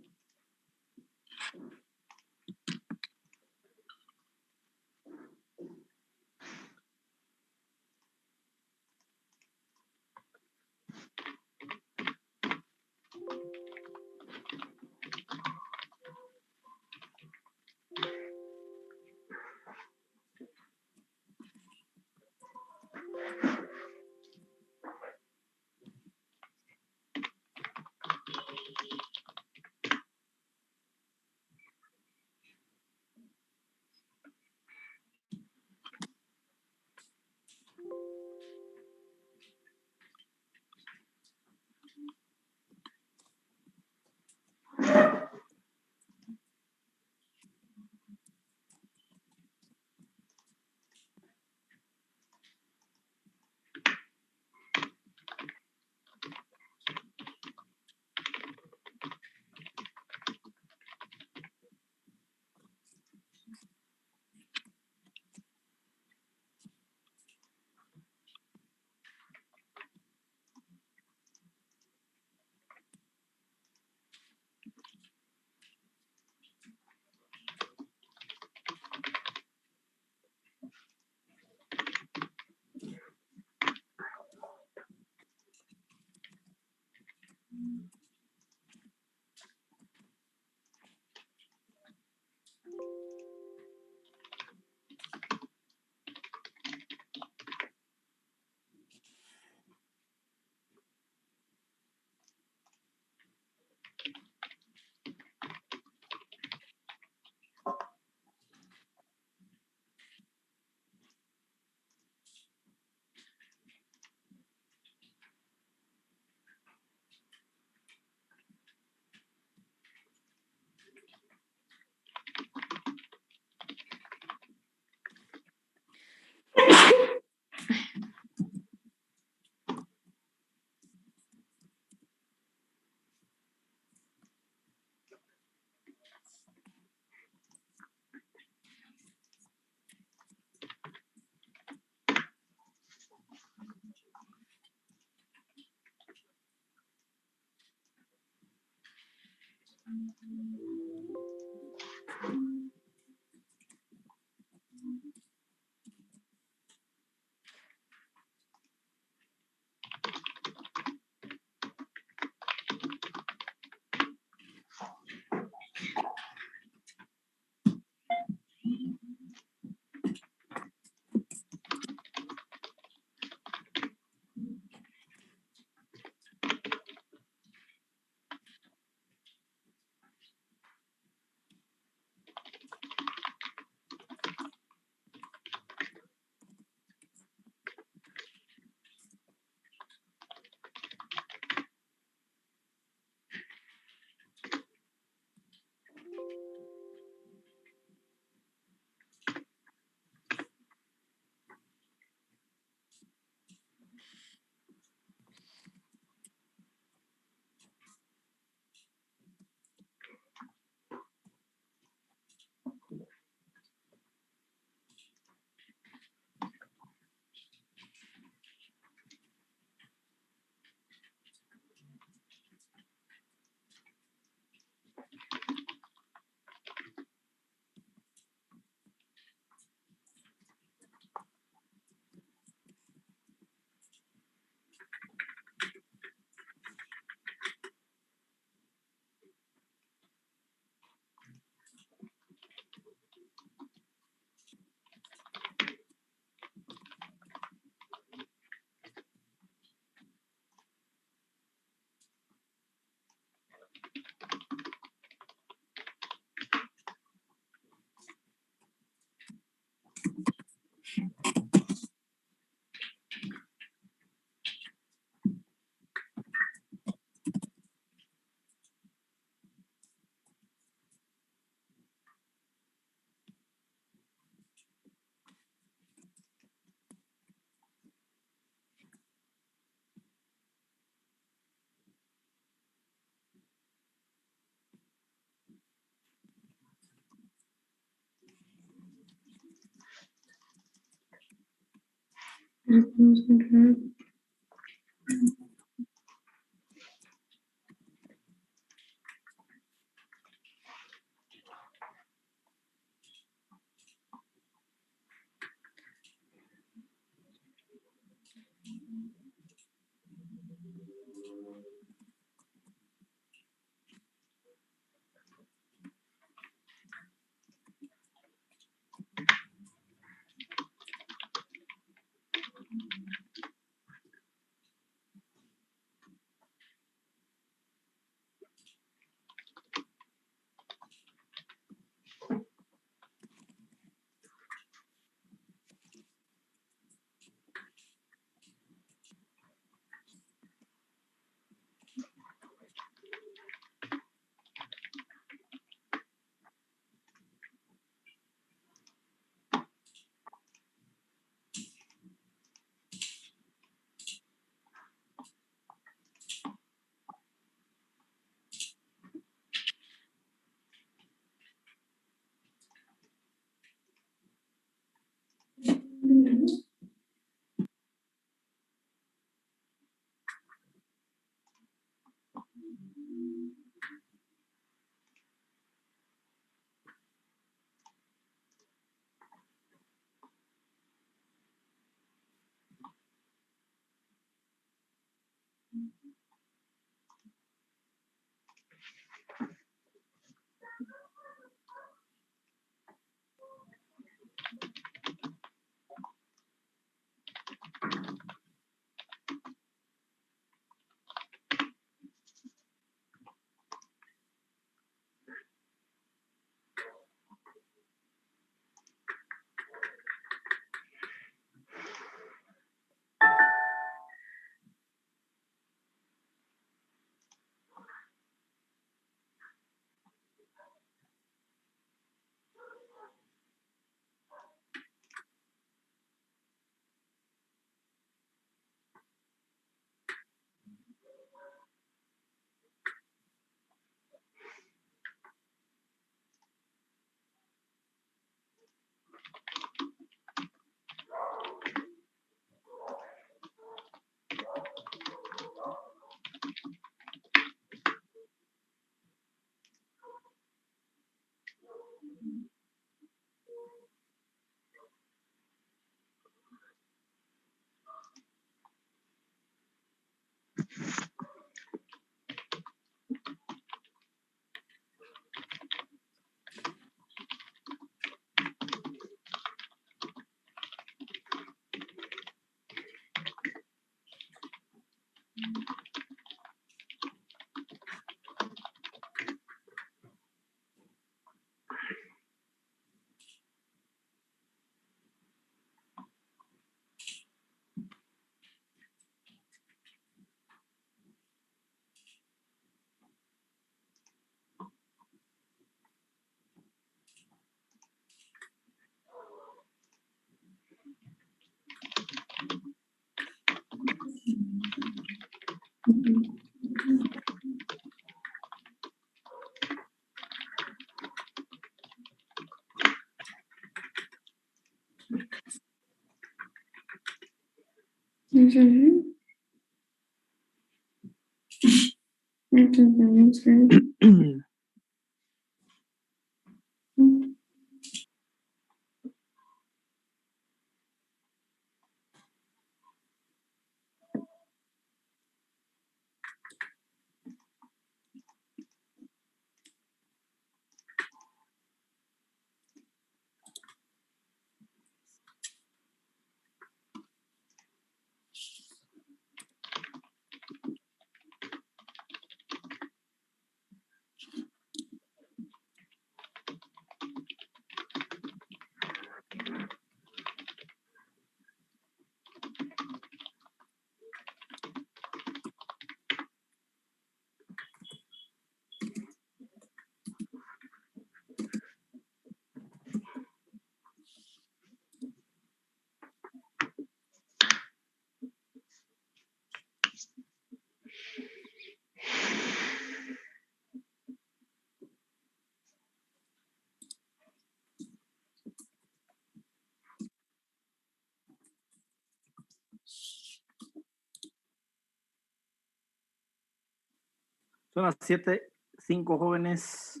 Son las 7:05, jóvenes.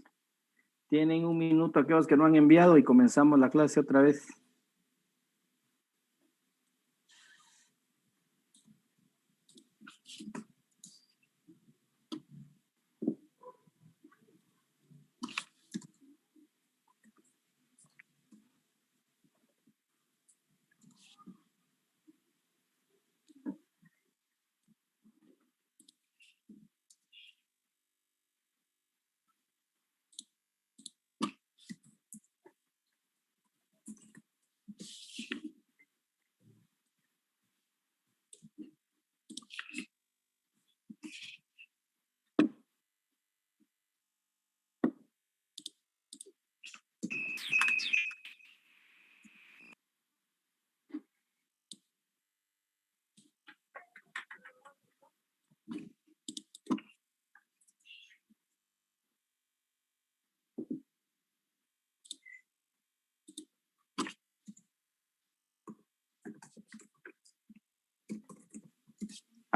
Tienen un minuto aquellos que no han enviado y comenzamos la clase otra vez.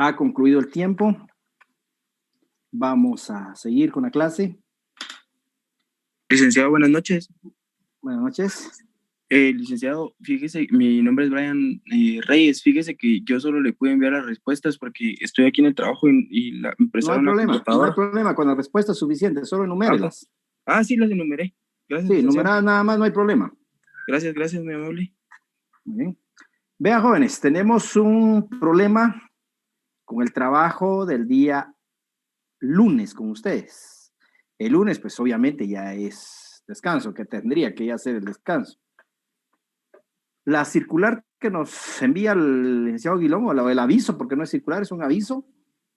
Ha concluido el tiempo. Vamos a seguir con la clase. Licenciado, buenas noches. Buenas noches. Licenciado, fíjese, mi nombre es Brian Reyes. Fíjese que yo solo le pude enviar las respuestas porque estoy aquí en el trabajo y la empresa No hay problema, con la respuesta es suficiente, solo enumérelas. Sí, las enumeré. Gracias. Sí, numeradas nada más, no hay problema. Gracias, muy amable. Muy bien. Vean, jóvenes, tenemos un problema con el trabajo del día lunes con ustedes. El lunes, pues obviamente ya es descanso, que tendría que ya ser el descanso. La circular que nos envía el licenciado Guilón, o el aviso, porque no es circular, es un aviso,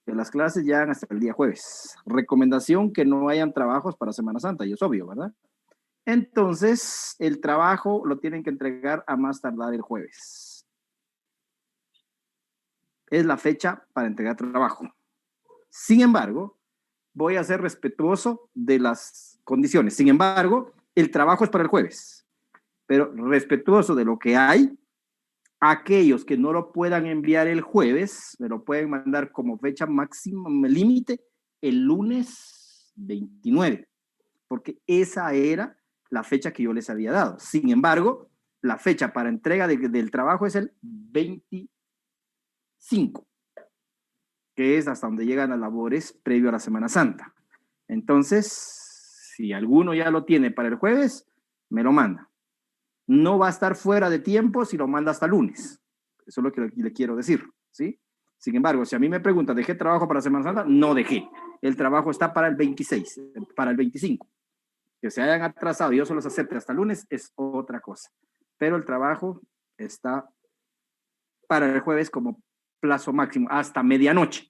que las clases llegan hasta el día jueves. Recomendación que no hayan trabajos para Semana Santa, y es obvio, ¿verdad? Entonces, el trabajo lo tienen que entregar a más tardar el jueves. Es la fecha para entregar trabajo. Sin embargo, voy a ser respetuoso de las condiciones. Sin embargo, el trabajo es para el jueves. Pero respetuoso de lo que hay, aquellos que no lo puedan enviar el jueves, me lo pueden mandar como fecha máxima, límite, el lunes 29, porque esa era la fecha que yo les había dado. Sin embargo, la fecha para entrega del trabajo es el 25, que es hasta donde llegan las labores previo a la Semana Santa. Entonces, si alguno ya lo tiene para el jueves, me lo manda. No va a estar fuera de tiempo si lo manda hasta lunes. Eso es lo que le quiero decir, ¿sí? Sin embargo, si a mí me preguntan, ¿dejé trabajo para Semana Santa? No dejé. El trabajo está para el 26, para el 25. Que se hayan atrasado y yo se los acepte hasta lunes es otra cosa. Pero el trabajo está para el jueves como plazo máximo, hasta medianoche.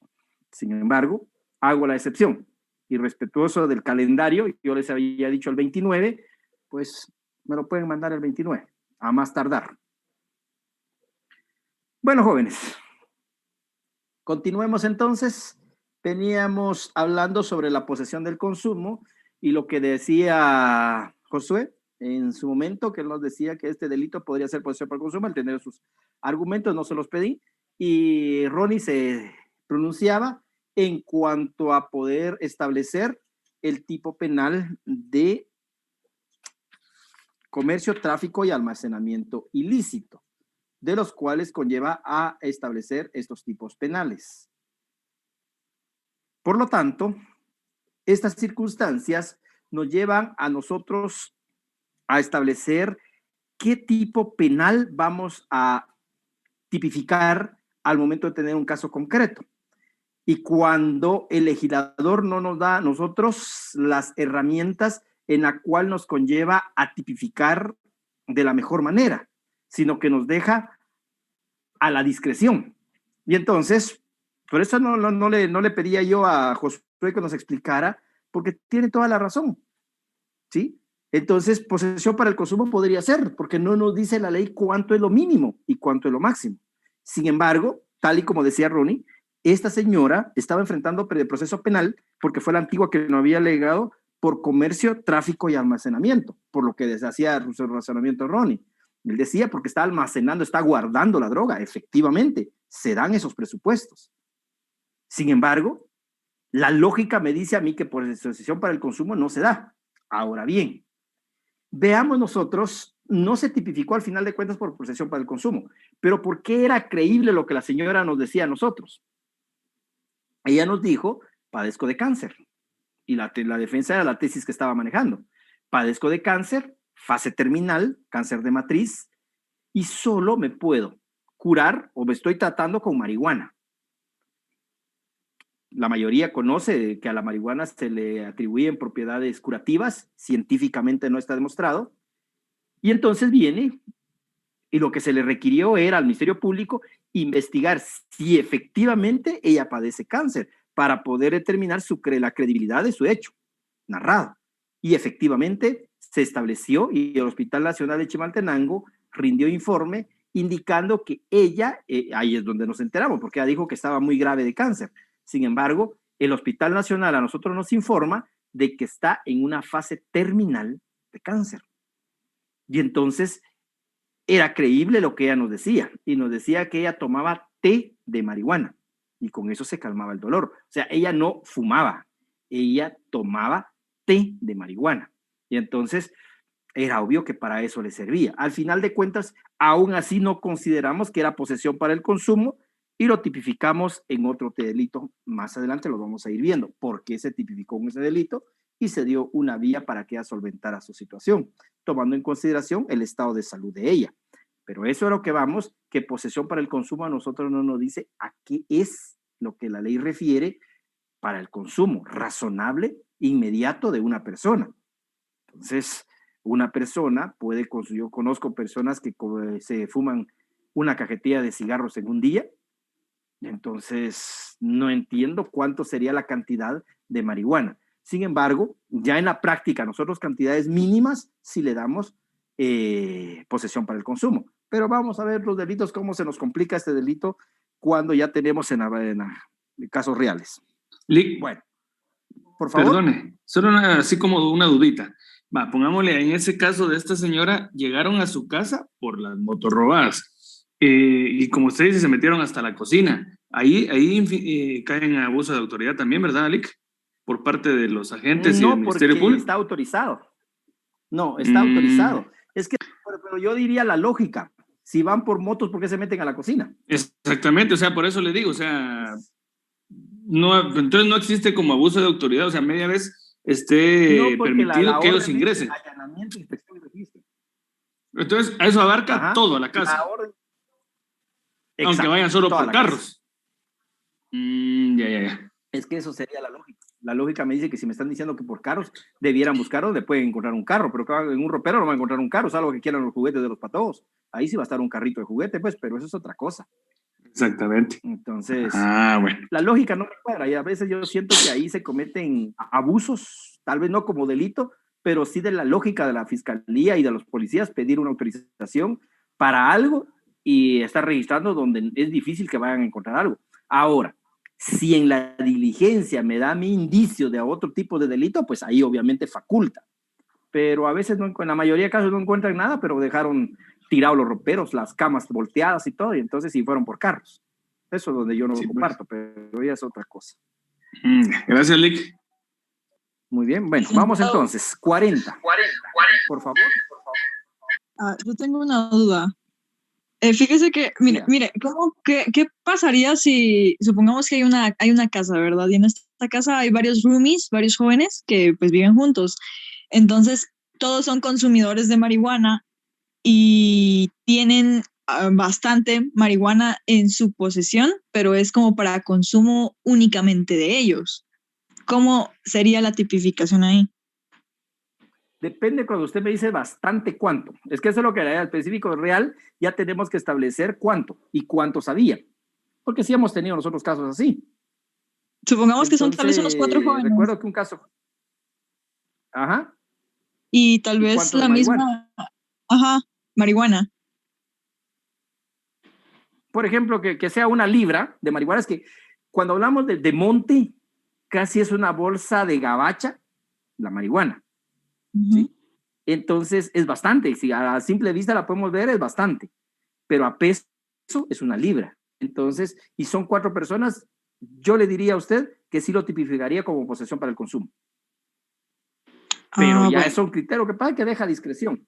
Sin embargo, hago la excepción. Y respetuoso del calendario, yo les había dicho el 29, pues me lo pueden mandar el 29, a más tardar. Bueno, jóvenes, continuemos entonces. Veníamos hablando sobre la posesión del consumo y lo que decía Josué en su momento, que nos decía que este delito podría ser posesión para el consumo, al tener sus argumentos, no se los pedí, y Ronnie se pronunciaba en cuanto a poder establecer el tipo penal de comercio, tráfico y almacenamiento ilícito, de los cuales conlleva a establecer estos tipos penales. Por lo tanto, estas circunstancias nos llevan a nosotros a establecer qué tipo penal vamos a tipificar al momento de tener un caso concreto. Y cuando el legislador no nos da a nosotros las herramientas en la cual nos conlleva a tipificar de la mejor manera, sino que nos deja a la discreción. Y entonces, por eso no le pedía yo a Josué que nos explicara, porque tiene toda la razón, ¿sí? Entonces, posesión para el consumo podría ser, porque no nos dice la ley cuánto es lo mínimo y cuánto es lo máximo. Sin embargo, tal y como decía Ronnie, esta señora estaba enfrentando el proceso penal porque fue la antigua que no había alegado por comercio, tráfico y almacenamiento, por lo que hacía su razonamiento Ronnie. Él decía porque está almacenando, está guardando la droga. Efectivamente, se dan esos presupuestos. Sin embargo, la lógica me dice a mí que por posesión para el consumo no se da. Ahora bien, veamos nosotros, no se tipificó al final de cuentas por posesión para el consumo, pero ¿por qué era creíble lo que la señora nos decía a nosotros? Ella nos dijo, padezco de cáncer, y la defensa era la tesis que estaba manejando. Padezco de cáncer, fase terminal, cáncer de matriz, y solo me puedo curar o me estoy tratando con marihuana. La mayoría conoce que a la marihuana se le atribuyen propiedades curativas, científicamente no está demostrado, y entonces viene, y lo que se le requirió era al Ministerio Público investigar si efectivamente ella padece cáncer, para poder determinar la credibilidad de su hecho narrado. Y efectivamente se estableció y el Hospital Nacional de Chimaltenango rindió informe indicando que ella, ahí es donde nos enteramos, porque ella dijo que estaba muy grave de cáncer. Sin embargo, el Hospital Nacional a nosotros nos informa de que está en una fase terminal de cáncer. Y entonces era creíble lo que ella nos decía, y nos decía que ella tomaba té de marihuana, y con eso se calmaba el dolor. O sea, ella no fumaba, ella tomaba té de marihuana. Y entonces era obvio que para eso le servía. Al final de cuentas, aún así no consideramos que era posesión para el consumo y lo tipificamos en otro delito. Más adelante lo vamos a ir viendo por qué se tipificó en ese delito y se dio una vía para que ella solventara su situación, tomando en consideración el estado de salud de ella. Pero eso es lo que vamos, que posesión para el consumo a nosotros no nos dice a qué es lo que la ley refiere para el consumo razonable, inmediato de una persona. Entonces, una persona puede, yo conozco personas que se fuman una cajetilla de cigarros en un día, entonces no entiendo cuánto sería la cantidad de marihuana. Sin embargo, ya en la práctica, nosotros cantidades mínimas sí le damos posesión para el consumo. Pero vamos a ver los delitos, cómo se nos complica este delito cuando ya tenemos en casos reales. Bueno, por favor. Perdone, solo así como una dudita. Va, pongámosle, en ese caso de esta señora, llegaron a su casa por las motorrobadas. Y como usted dice, se metieron hasta la cocina. Ahí caen a abuso de autoridad también, ¿verdad, Alic? Por parte de los agentes y del Ministerio Público. No, porque está autorizado. No, está autorizado. Es que, pero yo diría la lógica. Si van por motos, ¿por qué se meten a la cocina? Exactamente, o sea, por eso le digo, o sea, no, entonces no existe como abuso de autoridad, o sea, media vez esté permitido que ellos ingresen. Allanamiento, inspección y registro. Entonces, a eso abarca todo a la casa. Aunque vayan solo por carros. Ya. Es que eso sería la lógica. La lógica me dice que si me están diciendo que por carros debieran buscar donde pueden encontrar un carro, pero en un ropero no van a encontrar un carro, salvo que quieran los juguetes de los patojos. Ahí sí va a estar un carrito de juguete, pues, pero eso es otra cosa. Exactamente. Entonces, bueno. La lógica no me cuadra y a veces yo siento que ahí se cometen abusos, tal vez no como delito, pero sí de la lógica de la fiscalía y de los policías pedir una autorización para algo y estar registrando donde es difícil que vayan a encontrar algo. Ahora, Si en la diligencia me da mi indicio de otro tipo de delito, pues ahí obviamente faculta. Pero a veces, en la mayoría de casos no encuentran nada, pero dejaron tirados los roperos, las camas volteadas y todo, y entonces sí fueron por carros. Eso es donde yo no lo comparto, pero ya es otra cosa. Gracias, Lick. Muy bien, bueno, vamos entonces. 40. Por favor. Yo tengo una duda. Fíjese que, mire, ¿qué pasaría si, supongamos que hay una casa, ¿verdad? Y en esta casa hay varios roomies, varios jóvenes que pues viven juntos. Entonces, todos son consumidores de marihuana y tienen bastante marihuana en su posesión, pero es como para consumo únicamente de ellos. ¿Cómo sería la tipificación ahí? Depende cuando usted me dice bastante cuánto. Es que eso es lo que era específico real. Ya tenemos que establecer cuánto y cuántos había. Porque sí hemos tenido nosotros casos así. Supongamos que son tal vez unos 4 jóvenes. Recuerdo que un caso. Ajá. Y tal vez la misma. Ajá, marihuana. Por ejemplo, que sea una libra de marihuana. Es que cuando hablamos de monte, casi es una bolsa de gabacha, la marihuana. ¿Sí? Entonces es bastante, si a simple vista la podemos ver es bastante, pero a peso es una libra. Entonces, y son 4 personas, yo le diría a usted que sí lo tipificaría como posesión para el consumo. Pero ya es un criterio que pasa que deja discreción.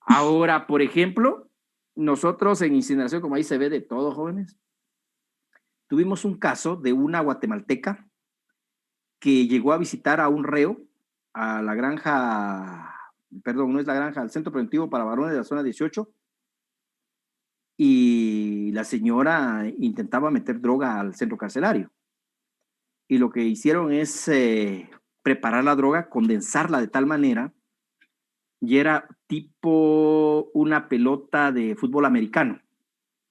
Ahora, por ejemplo, nosotros en incineración, como ahí se ve de todo, jóvenes, tuvimos un caso de una guatemalteca que llegó a visitar a un reo a la granja, perdón, no es la granja, al centro preventivo para varones de la zona 18, y la señora intentaba meter droga al centro carcelario. Y lo que hicieron es preparar la droga, condensarla de tal manera, y era tipo una pelota de fútbol americano,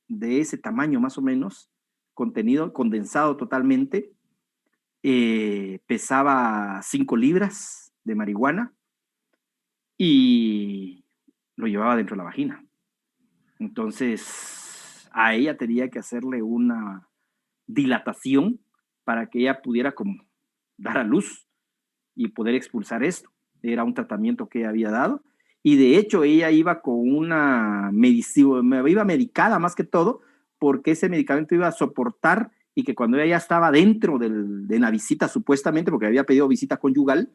de ese tamaño más o menos, contenido condensado totalmente, pesaba 5 libras de marihuana y lo llevaba dentro de la vagina. Entonces, a ella tenía que hacerle una dilatación para que ella pudiera como dar a luz y poder expulsar esto. Era un tratamiento que ella había dado y de hecho ella iba con una medicina, iba medicada más que todo, porque ese medicamento iba a soportar y que cuando ella ya estaba dentro de la visita supuestamente, porque había pedido visita conyugal,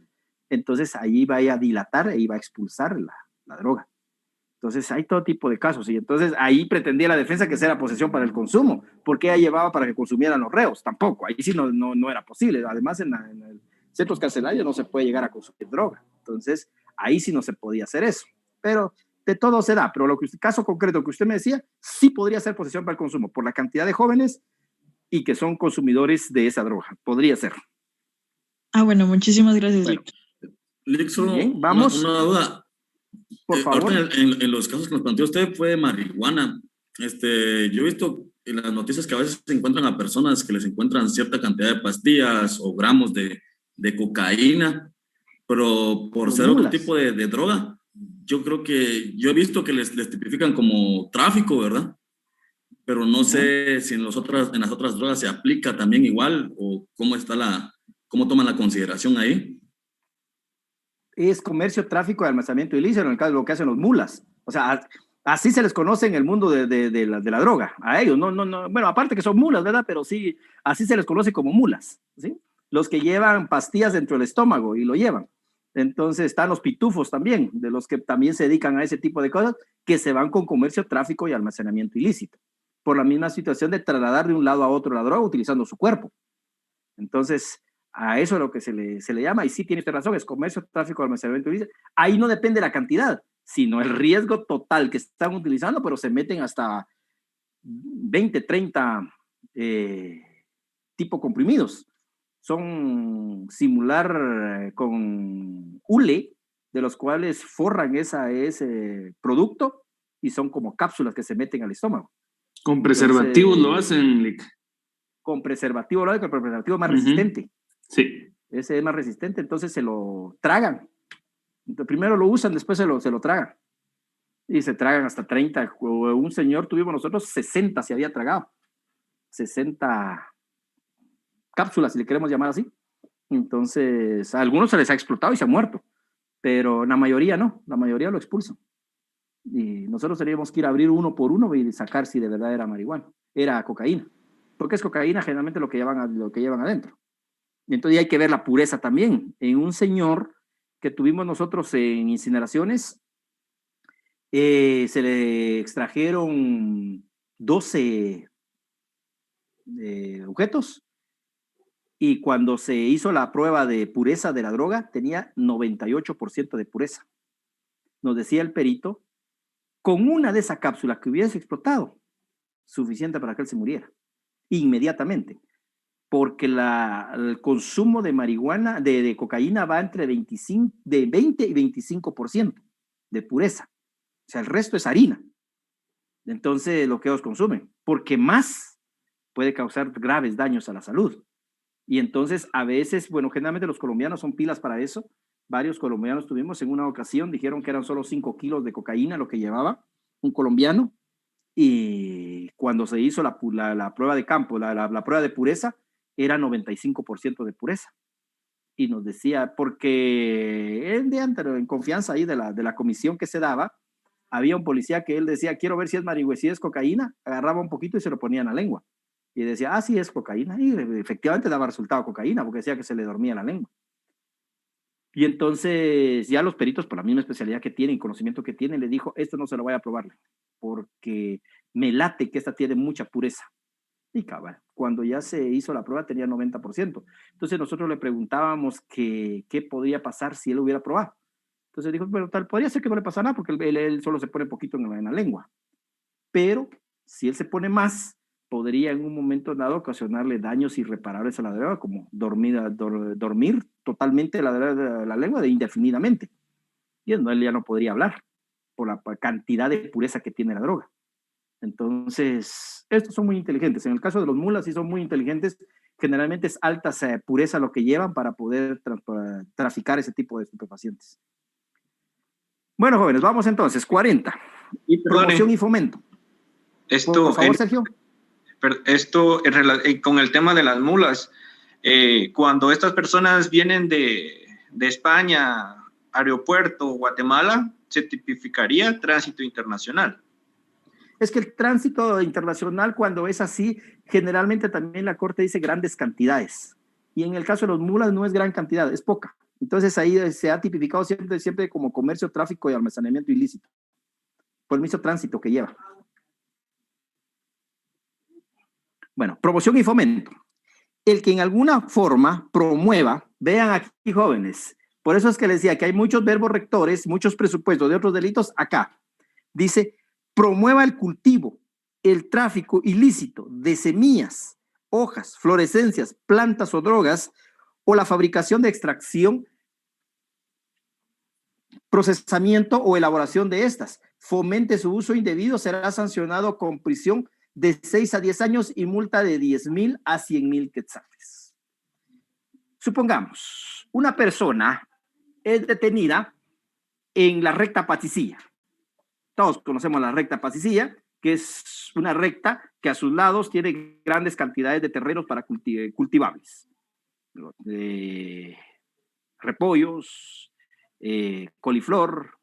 entonces ahí iba a dilatar e iba a expulsar la droga. Entonces hay todo tipo de casos y entonces ahí pretendía la defensa que sea posesión para el consumo, porque ella llevaba para que consumieran los reos, tampoco, ahí sí no era posible. Además en el centros carcelarios no se puede llegar a consumir droga, entonces ahí sí no se podía hacer eso, pero de todo se da. Pero caso concreto que usted me decía, sí podría ser posesión para el consumo, por la cantidad de jóvenes y que son consumidores de esa droga, podría ser. Bueno, muchísimas gracias. Bueno. Lixo, Bien, vamos. Una duda. Por favor. En los casos que nos planteó usted fue de marihuana. Yo he visto en las noticias que a veces se encuentran a personas que les encuentran cierta cantidad de pastillas o gramos de cocaína, pero por ser otro tipo de droga, yo creo que yo he visto que les tipifican como tráfico, ¿verdad? Pero no sé si en las otras drogas se aplica también igual o cómo toman la consideración ahí. Es comercio, tráfico y almacenamiento ilícito, en el caso de lo que hacen los mulas. O sea, así se les conoce en el mundo de la droga, a ellos. No, bueno, aparte que son mulas, ¿verdad? Pero sí, así se les conoce como mulas, ¿sí? Los que llevan pastillas dentro del estómago y lo llevan. Entonces están los pitufos también, de los que también se dedican a ese tipo de cosas, que se van con comercio, tráfico y almacenamiento ilícito, por la misma situación de trasladar de un lado a otro la droga utilizando su cuerpo. Entonces, a eso es lo que se le llama, y sí tiene usted razón, es comercio, tráfico, almacenamiento ilícito. Ahí no depende la cantidad, sino el riesgo total que están utilizando, pero se meten hasta 20, 30 tipo comprimidos. Son simular con hule, de los cuales forran ese producto y son como cápsulas que se meten al estómago. Con preservativos lo hacen, Lick. Con preservativo, ¿no? El preservativo es más resistente. Sí. Ese es más resistente, entonces se lo tragan. Entonces, primero lo usan, después se lo tragan. Y se tragan hasta 30. Un señor tuvimos nosotros 60 se había tragado. 60 cápsulas, si le queremos llamar así. Entonces, a algunos se les ha explotado y se han muerto, pero la mayoría no, la mayoría lo expulsan. Y nosotros teníamos que ir a abrir uno por uno y sacar si de verdad era marihuana, era cocaína, porque es cocaína generalmente lo que llevan adentro. Y entonces hay que ver la pureza también. En un señor que tuvimos nosotros en incineraciones, se le extrajeron 12 objetos, y cuando se hizo la prueba de pureza de la droga, tenía 98% de pureza. Nos decía el perito, con una de esas cápsulas que hubiese explotado, suficiente para que él se muriera, inmediatamente, porque el consumo de marihuana, de cocaína va entre 20 y 25% de pureza. O sea, el resto es harina. Entonces, lo que ellos consumen, porque más puede causar graves daños a la salud. Y entonces, a veces, bueno, generalmente los colombianos son pilas para eso. Varios colombianos tuvimos en una ocasión, dijeron que eran solo 5 kilos de cocaína lo que llevaba un colombiano. Y cuando se hizo la prueba de campo, la prueba de pureza, era 95% de pureza. Y nos decía, porque en confianza ahí de la comisión que se daba, había un policía que él decía, quiero ver si es marihuana, si es cocaína, agarraba un poquito y se lo ponía en la lengua. Y decía, sí, es cocaína. Y efectivamente daba resultado cocaína, porque decía que se le dormía la lengua. Y entonces ya los peritos, por la misma especialidad que tienen, conocimiento que tienen, le dijo, esto no se lo voy a probar, porque me late que esta tiene mucha pureza. Y cabal, cuando ya se hizo la prueba tenía 90%. Entonces nosotros le preguntábamos qué podría pasar si él hubiera probado. Entonces dijo, bueno, podría ser que no le pasa nada, porque él solo se pone poquito en la lengua. Pero si él se pone más, podría en un momento dado ocasionarle daños irreparables a la droga, como dormir totalmente la lengua indefinidamente. Y él ya no podría hablar por la cantidad de pureza que tiene la droga. Entonces, estos son muy inteligentes. En el caso de los mulas, sí son muy inteligentes. Generalmente es alta pureza lo que llevan para poder traficar ese tipo de estupefacientes. Bueno, jóvenes, vamos entonces. 40. Promoción y fomento. Por favor, Sergio. Esto con el tema de las mulas, cuando estas personas vienen de España, aeropuerto, Guatemala, se tipificaría tránsito internacional. Es que el tránsito internacional, cuando es así, generalmente también la Corte dice grandes cantidades. Y en el caso de los mulas no es gran cantidad, es poca. Entonces ahí se ha tipificado siempre como comercio, tráfico y almacenamiento ilícito, por el mismo tránsito que lleva. Bueno, promoción y fomento. El que en alguna forma promueva, vean aquí, jóvenes, por eso es que les decía que hay muchos verbos rectores, muchos presupuestos de otros delitos acá. Dice, promueva el cultivo, el tráfico ilícito de semillas, hojas, florescencias, plantas o drogas, o la fabricación de extracción, procesamiento o elaboración de estas. Fomente su uso indebido, será sancionado con prisión de 6 a 10 años y multa de 10,000 a 100,000 quetzales. Supongamos, una persona es detenida en la recta Paticilla. Todos conocemos la recta Paticilla, que es una recta que a sus lados tiene grandes cantidades de terrenos para cultivables. Repollos, coliflor,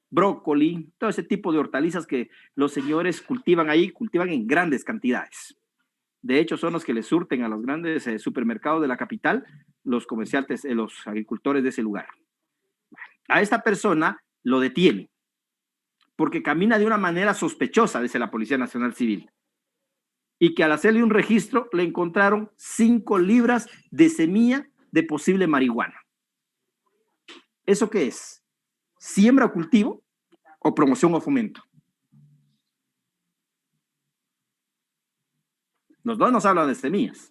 brócoli, todo ese tipo de hortalizas que los señores cultivan ahí, cultivan en grandes cantidades. De hecho, son los que les surten a los grandes supermercados de la capital, los comerciantes, los agricultores de ese lugar. A esta persona lo detiene porque camina de una manera sospechosa, dice la Policía Nacional Civil, y que al hacerle un registro le encontraron 5 libras de semilla de posible marihuana. ¿Eso qué es? ¿Siembra o cultivo o promoción o fomento? Los dos nos hablan de semillas.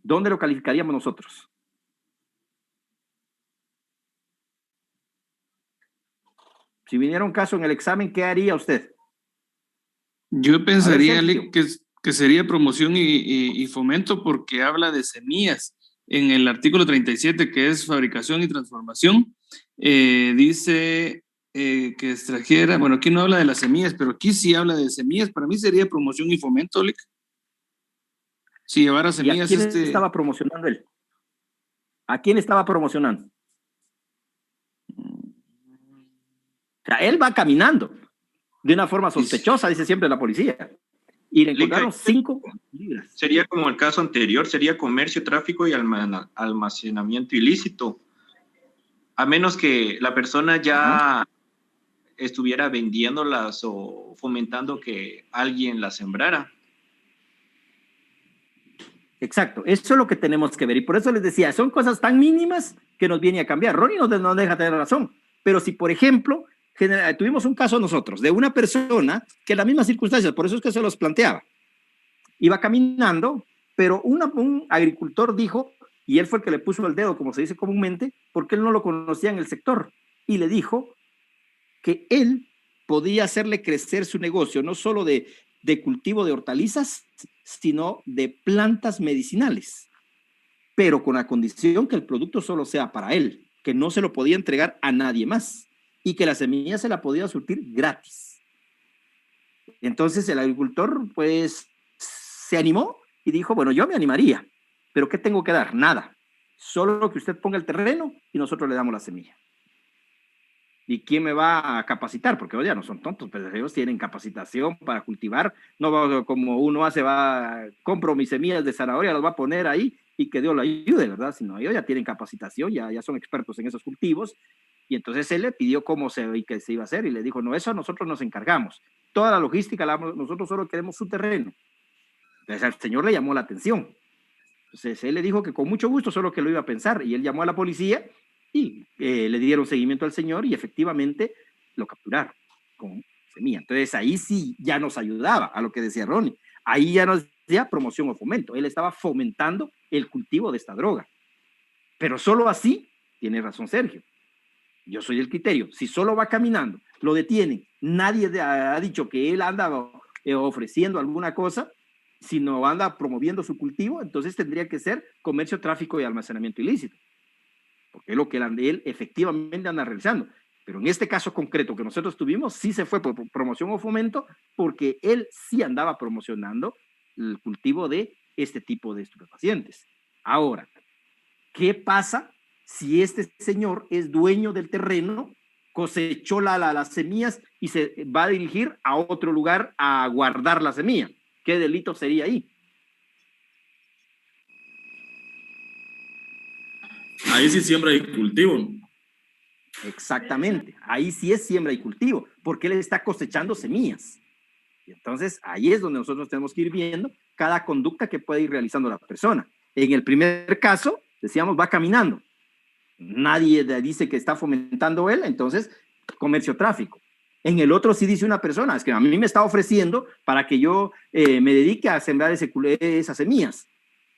¿Dónde lo calificaríamos nosotros? Si viniera un caso en el examen, ¿qué haría usted? Yo pensaría que sería promoción y fomento porque habla de semillas. En el artículo 37, que es fabricación y transformación, dice que extrajera, bueno, aquí no habla de las semillas, pero aquí sí habla de semillas. Para mí sería promoción y fomento, Lick. Si llevara ¿Y a semillas, quién estaba promocionando él? ¿A quién estaba promocionando? O sea, él va caminando de una forma sospechosa, dice siempre la policía. Y le encontraron 5 libras. Sería como el caso anterior, sería comercio, tráfico y almacenamiento ilícito. A menos que la persona ya estuviera vendiéndolas o fomentando que alguien las sembrara. Exacto, eso es lo que tenemos que ver. Y por eso les decía, son cosas tan mínimas que nos viene a cambiar. Ronnie no deja tener razón. Pero si, por ejemplo, tuvimos un caso nosotros de una persona que en las mismas circunstancias, por eso es que se los planteaba, iba caminando, pero un agricultor dijo, y él fue el que le puso el dedo, como se dice comúnmente, porque él no lo conocía en el sector, y le dijo que él podía hacerle crecer su negocio, no solo de cultivo de hortalizas, sino de plantas medicinales, pero con la condición que el producto solo sea para él, que no se lo podía entregar a nadie más y que la semilla se la podía surtir gratis. Entonces el agricultor pues se animó y dijo, bueno, yo me animaría, pero ¿qué tengo que dar? Nada, solo que usted ponga el terreno y nosotros le damos la semilla. ¿Y quién me va a capacitar? Porque oye, no son tontos, pero ellos tienen capacitación para cultivar, no va, como uno hace, compro mis semillas de zanahoria, las va a poner ahí y que Dios lo ayude, ¿verdad? Sino ellos ya tienen capacitación, ya son expertos en esos cultivos, y entonces él le pidió cómo se iba a hacer y le dijo, no, eso nosotros nos encargamos, toda la logística, nosotros solo queremos su terreno. Entonces al señor le llamó la atención. Entonces él le dijo que con mucho gusto, solo que lo iba a pensar, y él llamó a la policía y le dieron seguimiento al señor y efectivamente lo capturaron con semilla. Entonces ahí sí ya nos ayudaba a lo que decía Ronnie. Ahí ya nos decía promoción o fomento. Él estaba fomentando el cultivo de esta droga. Pero solo así, tiene razón Sergio. Yo soy el criterio. Si solo va caminando, lo detienen, nadie ha dicho que él anda ofreciendo alguna cosa, sino anda promoviendo su cultivo, entonces tendría que ser comercio, tráfico y almacenamiento ilícito, porque es lo que él efectivamente anda realizando. Pero en este caso concreto que nosotros tuvimos, sí se fue por promoción o fomento, porque él sí andaba promocionando el cultivo de este tipo de estupefacientes. Ahora, ¿qué pasa si este señor es dueño del terreno, cosechó las semillas y se va a dirigir a otro lugar a guardar la semilla? ¿Qué delito sería ahí? Ahí sí siembra y cultivo. Exactamente, ahí sí es siembra y cultivo, porque él está cosechando semillas. Y entonces ahí es donde nosotros tenemos que ir viendo cada conducta que puede ir realizando la persona. En el primer caso, decíamos, va caminando. Nadie dice que está fomentando él, entonces comercio, tráfico. En el otro sí dice una persona, es que a mí me está ofreciendo para que yo me dedique a sembrar esas semillas.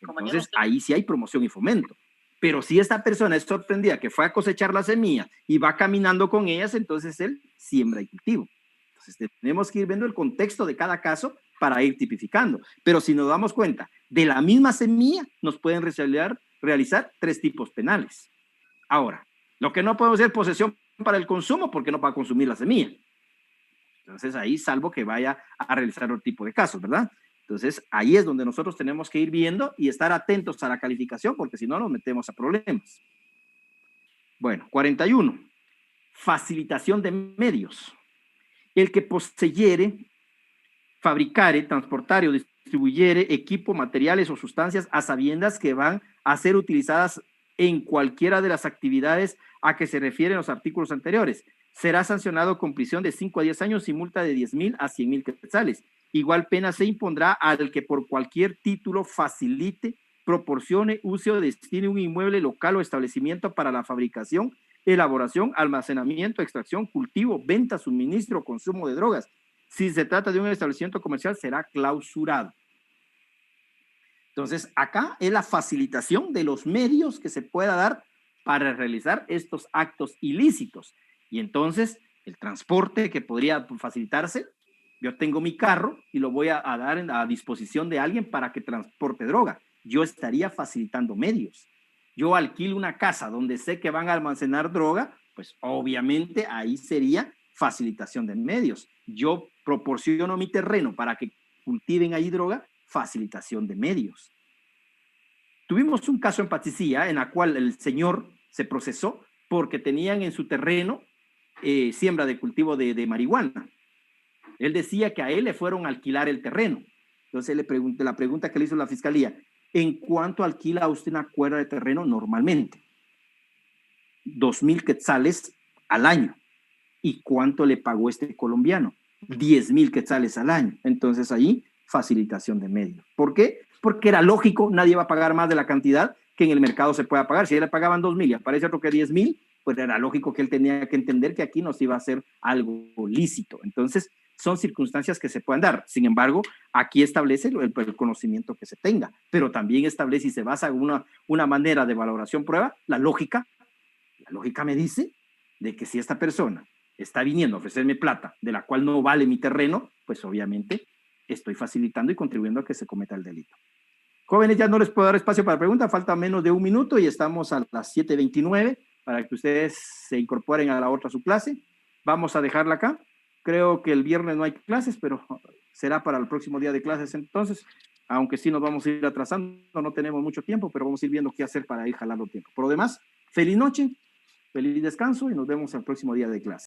Entonces ahí sí hay promoción y fomento. Pero si esta persona es sorprendida que fue a cosechar la semilla y va caminando con ellas, entonces él siembra y cultivo. Entonces tenemos que ir viendo el contexto de cada caso para ir tipificando. Pero si nos damos cuenta, de la misma semilla nos pueden realizar 3 tipos penales. Ahora, lo que no podemos hacer es posesión para el consumo, porque no para consumir la semilla. Entonces ahí, salvo que vaya a realizar otro tipo de casos, ¿verdad? Entonces ahí es donde nosotros tenemos que ir viendo y estar atentos a la calificación, porque si no nos metemos a problemas. Bueno, 41. Facilitación de medios. El que poseyere, fabricare, transportare o distribuyere equipo, materiales o sustancias a sabiendas que van a ser utilizadas en cualquiera de las actividades a que se refieren los artículos anteriores, será sancionado con prisión de 5 a 10 años y multa de 10,000 a 100,000 quetzales. Igual pena se impondrá al que por cualquier título facilite, proporcione, use o destine un inmueble local o establecimiento para la fabricación, elaboración, almacenamiento, extracción, cultivo, venta, suministro o consumo de drogas. Si se trata de un establecimiento comercial, será clausurado. Entonces, acá es la facilitación de los medios que se pueda dar para realizar estos actos ilícitos. Y entonces, el transporte que podría facilitarse, yo tengo mi carro y lo voy a dar a disposición de alguien para que transporte droga. Yo estaría facilitando medios. Yo alquilo una casa donde sé que van a almacenar droga, pues obviamente ahí sería facilitación de medios. Yo proporciono mi terreno para que cultiven ahí droga, facilitación de medios. Tuvimos un caso en Patsicía en la cual el señor se procesó porque tenían en su terreno siembra de cultivo de marihuana. Él decía que a él le fueron a alquilar el terreno. Entonces la pregunta que le hizo la fiscalía, ¿en cuánto alquila usted una cuerda de terreno normalmente? 2,000 quetzales al año. ¿Y cuánto le pagó este colombiano? 10,000 quetzales al año. Entonces ahí, facilitación de medios. ¿Por qué? Porque era lógico, nadie va a pagar más de la cantidad que en el mercado se pueda pagar. Si a él le pagaban 2,000 y aparece otro que 10,000, pues era lógico que él tenía que entender que aquí no se iba a hacer algo lícito. Entonces, son circunstancias que se pueden dar. Sin embargo, aquí establece el conocimiento que se tenga, pero también establece y se basa en una manera de valoración prueba, la lógica me dice de que si esta persona está viniendo a ofrecerme plata de la cual no vale mi terreno, pues obviamente estoy facilitando y contribuyendo a que se cometa el delito. Jóvenes, ya no les puedo dar espacio para preguntas, falta menos de un minuto y estamos a las 7:29 para que ustedes se incorporen a la otra su clase. Vamos a dejarla acá. Creo que el viernes no hay clases, pero será para el próximo día de clases entonces, aunque sí nos vamos a ir atrasando, no tenemos mucho tiempo, pero vamos a ir viendo qué hacer para ir jalando tiempo. Por lo demás, feliz noche, feliz descanso y nos vemos el próximo día de clase.